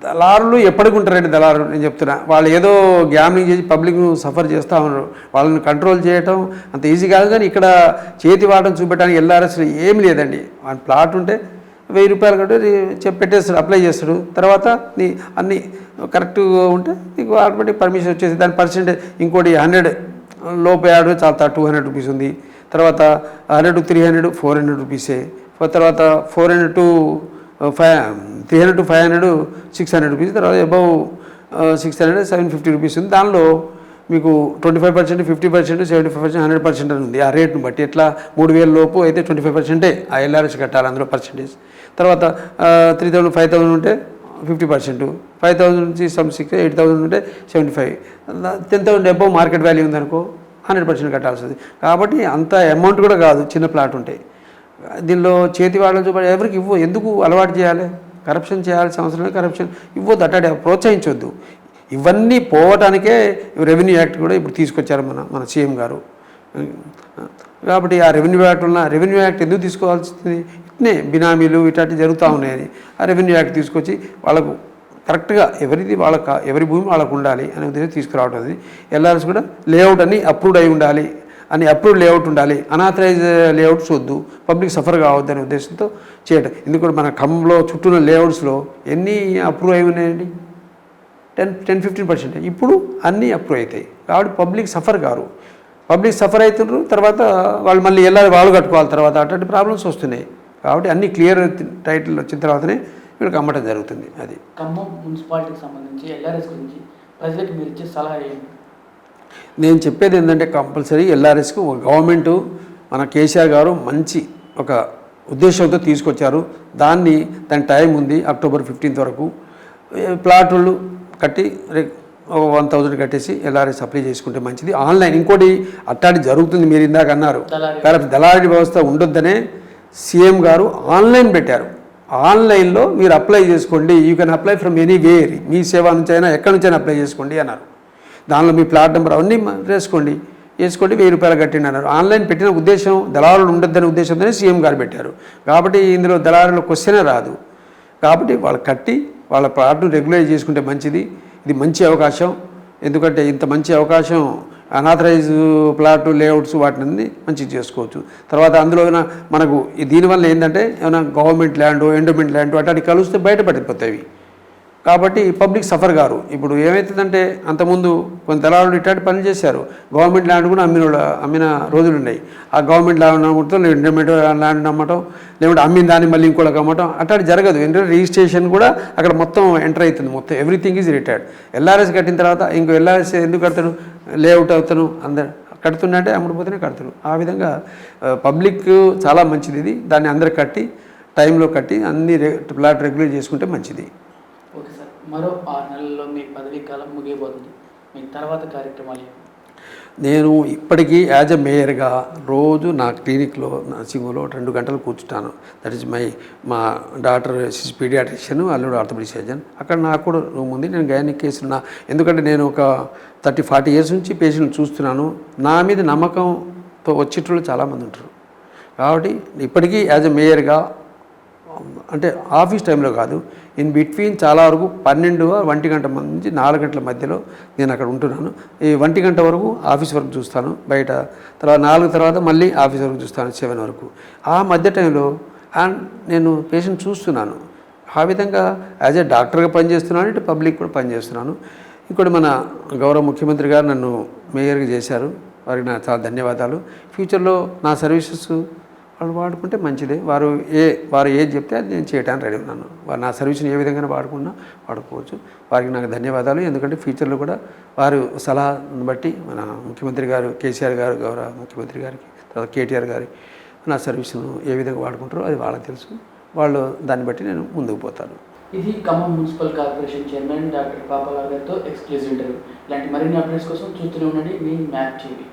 దళారులు ఎప్పటికి ఉంటారండి దళారులు, నేను చెప్తున్నా. వాళ్ళు ఏదో గ్యామ్లింగ్ చేసి పబ్లిక్ను సఫర్ చేస్తూ ఉన్నారు. వాళ్ళని కంట్రోల్ చేయటం అంత ఈజీ కాదు. కానీ ఇక్కడ చేతివాటం చూపెట్టడానికి ఎల్ఆర్ఎస్లో ఏమి లేదండి. వాళ్ళ ప్లాట్ ఉంటే 1000 రూపాయలు కట్టి పెట్టేస్తాడు, అప్లై చేస్తాడు. తర్వాత నీ అన్నీ కరెక్ట్గా ఉంటే నీకు ఆటోమేటిక్ పర్మిషన్ వచ్చేసి దాని పర్సెంటేజ్. ఇంకోటి 100 లోపు యాడ్ చాలా 200 రూపీస్ ఉంది. తర్వాత 100 to 300 400 రూపీసే. తర్వాత 400 to 300 to 500 600 రూపీస్. తర్వాత అబౌవ్ 600 750 రూపీస్ ఉంది. దానిలో మీకు 25%, 50%, 75%, 100% అని ఉంది. ఆ రేట్ను బట్టి ఎట్లా 3000 లోపు అయితే 25% ఆ ఎల్ఆర్ఎస్ కట్టాలి అందులో పర్సెంటేజ్. తర్వాత 3000 5000 ఉంటే 50%, 5000 నుంచి 6 8000 ఉంటే 75, 10,000 అబౌవ్ మార్కెట్ వాల్యూ ఉందనుకో 100% కట్టాల్సి వస్తుంది. కాబట్టి అంత అమౌంట్ కూడా కాదు చిన్న ప్లాట్ ఉంటాయి. దీనిలో చేతి వాళ్ళని చూప ఎవరికి ఇవ్వు, ఎందుకు అలవాటు చేయాలి? కరప్షన్ చేయాల్సిన అవసరమే, కరప్షన్ ఇవ్వద్దు, అట్టాడే ప్రోత్సహించొద్దు. ఇవన్నీ పోవటానికే రెవెన్యూ యాక్ట్ కూడా ఇప్పుడు తీసుకొచ్చారు మన సీఎం గారు. కాబట్టి ఆ రెవెన్యూ యాక్ట్ ఎందుకు తీసుకోవాల్సింది? ఇట్నే బినామీలు ఇట్లాంటివి జరుగుతూ ఉన్నాయని ఆ రెవెన్యూ యాక్ట్ తీసుకొచ్చి వాళ్ళకు కరెక్ట్గా ఎవరి భూమి వాళ్ళకు ఉండాలి అనే ఉద్దేశం తీసుకురావడం. ఎల్ఆర్ఎస్ కూడా లేఅవుట్ అని అప్రూవ్డ్ అయి ఉండాలి అని, అప్రూవ్డ్ లేఅవుట్ ఉండాలి, అనాథరైజ్ లేఅవుట్స్ వద్దు, పబ్లిక్ సఫర్ కావద్దు అనే ఉద్దేశంతో చేయడం. ఎందుకంటే మన ఖమ్మంలో చుట్టూన్న లేఅవుట్స్లో ఎన్ని అప్రూవ్ అయి ఉన్నాయండి? 10-15%. ఇప్పుడు అన్నీ అప్రూవ్ అవుతాయి. కాబట్టి public suffer car, public suffer అవుతున్నారు. తర్వాత వాళ్ళు మళ్ళీ వాళ్ళు కట్టుకోవాలి. తర్వాత అటువంటి ప్రాబ్లమ్స్ వస్తున్నాయి. కాబట్టి అన్ని క్లియర్ టైటిల్ వచ్చిన తర్వాతనే వీళ్ళకి అమ్మటం జరుగుతుంది. అది ఖమ్మం మున్సిపాలిటీకి సంబంధించి ఎల్ఆర్ఎస్ గురించి ప్రజలకు మీరు ఇచ్చే సలహా ఏంటి? నేను చెప్పేది ఏంటంటే కంపల్సరీ ఎల్ఆర్ఎస్కు గవర్నమెంటు మన కేసీఆర్ గారు మంచి ఒక ఉద్దేశంతో తీసుకొచ్చారు. దాని టైం ఉంది అక్టోబర్ 15 వరకు. ప్లాట్లు కట్టి 1000 కట్టేసి ఎల్ఆర్ఎస్ అప్లై చేసుకుంటే మంచిది. ఆన్లైన్ ఇంకోటి అట్టాడి జరుగుతుంది, మీరు ఇందాక అన్నారు. దళారీ వ్యవస్థ ఉండొద్దనే సీఎం గారు ఆన్లైన్ పెట్టారు. ఆన్లైన్లో మీరు అప్లై చేసుకోండి, you can apply from anywhere, Mee Seva నుంచి అయినా ఎక్కడి నుంచైనా అప్లై చేసుకోండి అన్నారు. దానిలో మీ ప్లాట్ నెంబర్ అవన్నీ వేసుకోండి 1000 రూపాయలు కట్టిండి అన్నారు. ఆన్లైన్ పెట్టిన ఉద్దేశం దళారులు ఉండొద్దనే ఉద్దేశంతోనే సీఎం గారు పెట్టారు. కాబట్టి ఇందులో దళారుల క్వశ్చనే రాదు. కాబట్టి వాళ్ళు కట్టి వాళ్ళ ప్లాట్ను రెగ్యులైజ్ చేసుకుంటే మంచిది. ఇది మంచి అవకాశం. ఎందుకంటే ఇంత మంచి అవకాశం అనాథరైజ్ ప్లాట్ లేఅవుట్స్ వాటిని మంచిగా చేసుకోవచ్చు. తర్వాత అందులో మనకు దీనివల్ల ఏంటంటే ఏమైనా గవర్నమెంట్ ల్యాండ్, ఎండోమెంట్ ల్యాండ్ అట్లాంటి కలిస్తే బయటపడిపోతాయి. కాబట్టి పబ్లిక్ సఫర్ గారు. ఇప్పుడు ఏమవుతుందంటే అంతకుముందు కొంత దళారులు ఇట్లాంటి పనులు చేశారు. గవర్నమెంట్ ల్యాండ్ కూడా అమ్మిన రోజులు ఉన్నాయి. ఆ గవర్నమెంట్ ల్యాండ్ అమ్మటం, ఎండోమెంట్ ల్యాండ్ అమ్మటం, లేకుంటే అమ్మిన దాన్ని మళ్ళీ ఇంకోళ్ళకి అమ్మటం అట్లాంటి జరగదు. ఎందుకంటే రిజిస్ట్రేషన్ కూడా అక్కడ మొత్తం ఎంటర్ అవుతుంది. మొత్తం ఎవ్రీథింగ్ ఈజ్ రిటైర్డ్. ఎల్ఆర్ఎస్ కట్టిన తర్వాత ఇంకో ఎల్ఆర్ఎస్ ఎందుకు కడతాడు? లేఅవుట్ అవుతాను అందరు కడుతుందంటే అమ్ముడుపోతేనే కడతారు. ఆ విధంగా పబ్లిక్ చాలా మంచిది. ఇది దాన్ని అందరు కట్టి టైంలో కట్టి అన్ని ప్లాట్ రెగ్యులేట్ చేసుకుంటే మంచిది. ఓకే సార్, మరో 6 నెలల్లో మీ పదవీ కాలం ముగియబోతుంది. మీ తర్వాత కార్యక్రమాలు? నేను ఇప్పటికీ యాజ్ ఎ మేయర్గా రోజు నా క్లినిక్లో నర్సింగ్లో 2 గంటలు కూర్చుంటాను. దట్ ఈస్ మా డాక్టర్ పీడియాట్రిషియన్, అల్లుడు ఆర్థోపెడిక్ సర్జన్. అక్కడ నాకు కూడా రూమ్ ఉంది. నేను గైనిక్ కేసులు ఎందుకంటే నేను ఒక 30-40 ఇయర్స్ నుంచి పేషెంట్లు చూస్తున్నాను. నా మీద నమ్మకంతో వచ్చేటోళ్ళు చాలామంది ఉంటారు. కాబట్టి ఇప్పటికీ యాజ్ ఎ మేయర్గా అంటే ఆఫీస్ టైంలో కాదు, ఇన్ బిట్వీన్ చాలా వరకు 12 1 గంట నుంచి 4 గంటల మధ్యలో నేను అక్కడ ఉంటున్నాను. ఈ 1 గంట వరకు ఆఫీస్ వర్క్ చూస్తాను బయట, తర్వాత 4 తర్వాత మళ్ళీ ఆఫీస్ వర్క్ చూస్తాను 7 వరకు. ఆ మధ్య టైంలో నేను పేషెంట్ చూస్తున్నాను. ఆ విధంగా యాజ్ ఏ డాక్టర్గా పనిచేస్తున్నాను, ఇటు పబ్లిక్ కూడా పనిచేస్తున్నాను. ఇంకోటి మన గౌరవ ముఖ్యమంత్రి గారు నన్ను మేయర్గా చేశారు, వారికి నా చాలా ధన్యవాదాలు. ఫ్యూచర్లో నా సర్వీసెస్ వాళ్ళు వాడుకుంటే మంచిదే. వారు ఏది చెప్తే అది నేను చేయడానికి రెడీ ఉన్నాను. వారు నా సర్వీస్ని ఏ విధంగా వాడుకున్నా వాడుకోవచ్చు. వారికి నాకు ధన్యవాదాలు. ఎందుకంటే ఫ్యూచర్లో కూడా వారు సలహాను బట్టి మన ముఖ్యమంత్రి గారు కేసీఆర్ గారు, గౌరవ ముఖ్యమంత్రి గారికి, తర్వాత కేటీఆర్ గారి నా సర్వీస్ను ఏ విధంగా వాడుకుంటారో అది వాళ్ళకి తెలుసు. వాళ్ళు దాన్ని బట్టి నేను ముందుకు పోతాను. ఇది Khammam municipal corporation chairman doctor Paparao గారితో ఎక్స్క్లూజివ్ ఇంటర్వ్యూ. ఇలాంటి మరిన్ని అప్డేట్స్ కోసం చూస్తూనే ఉండండి మీ మ్యాప్ టీవీ.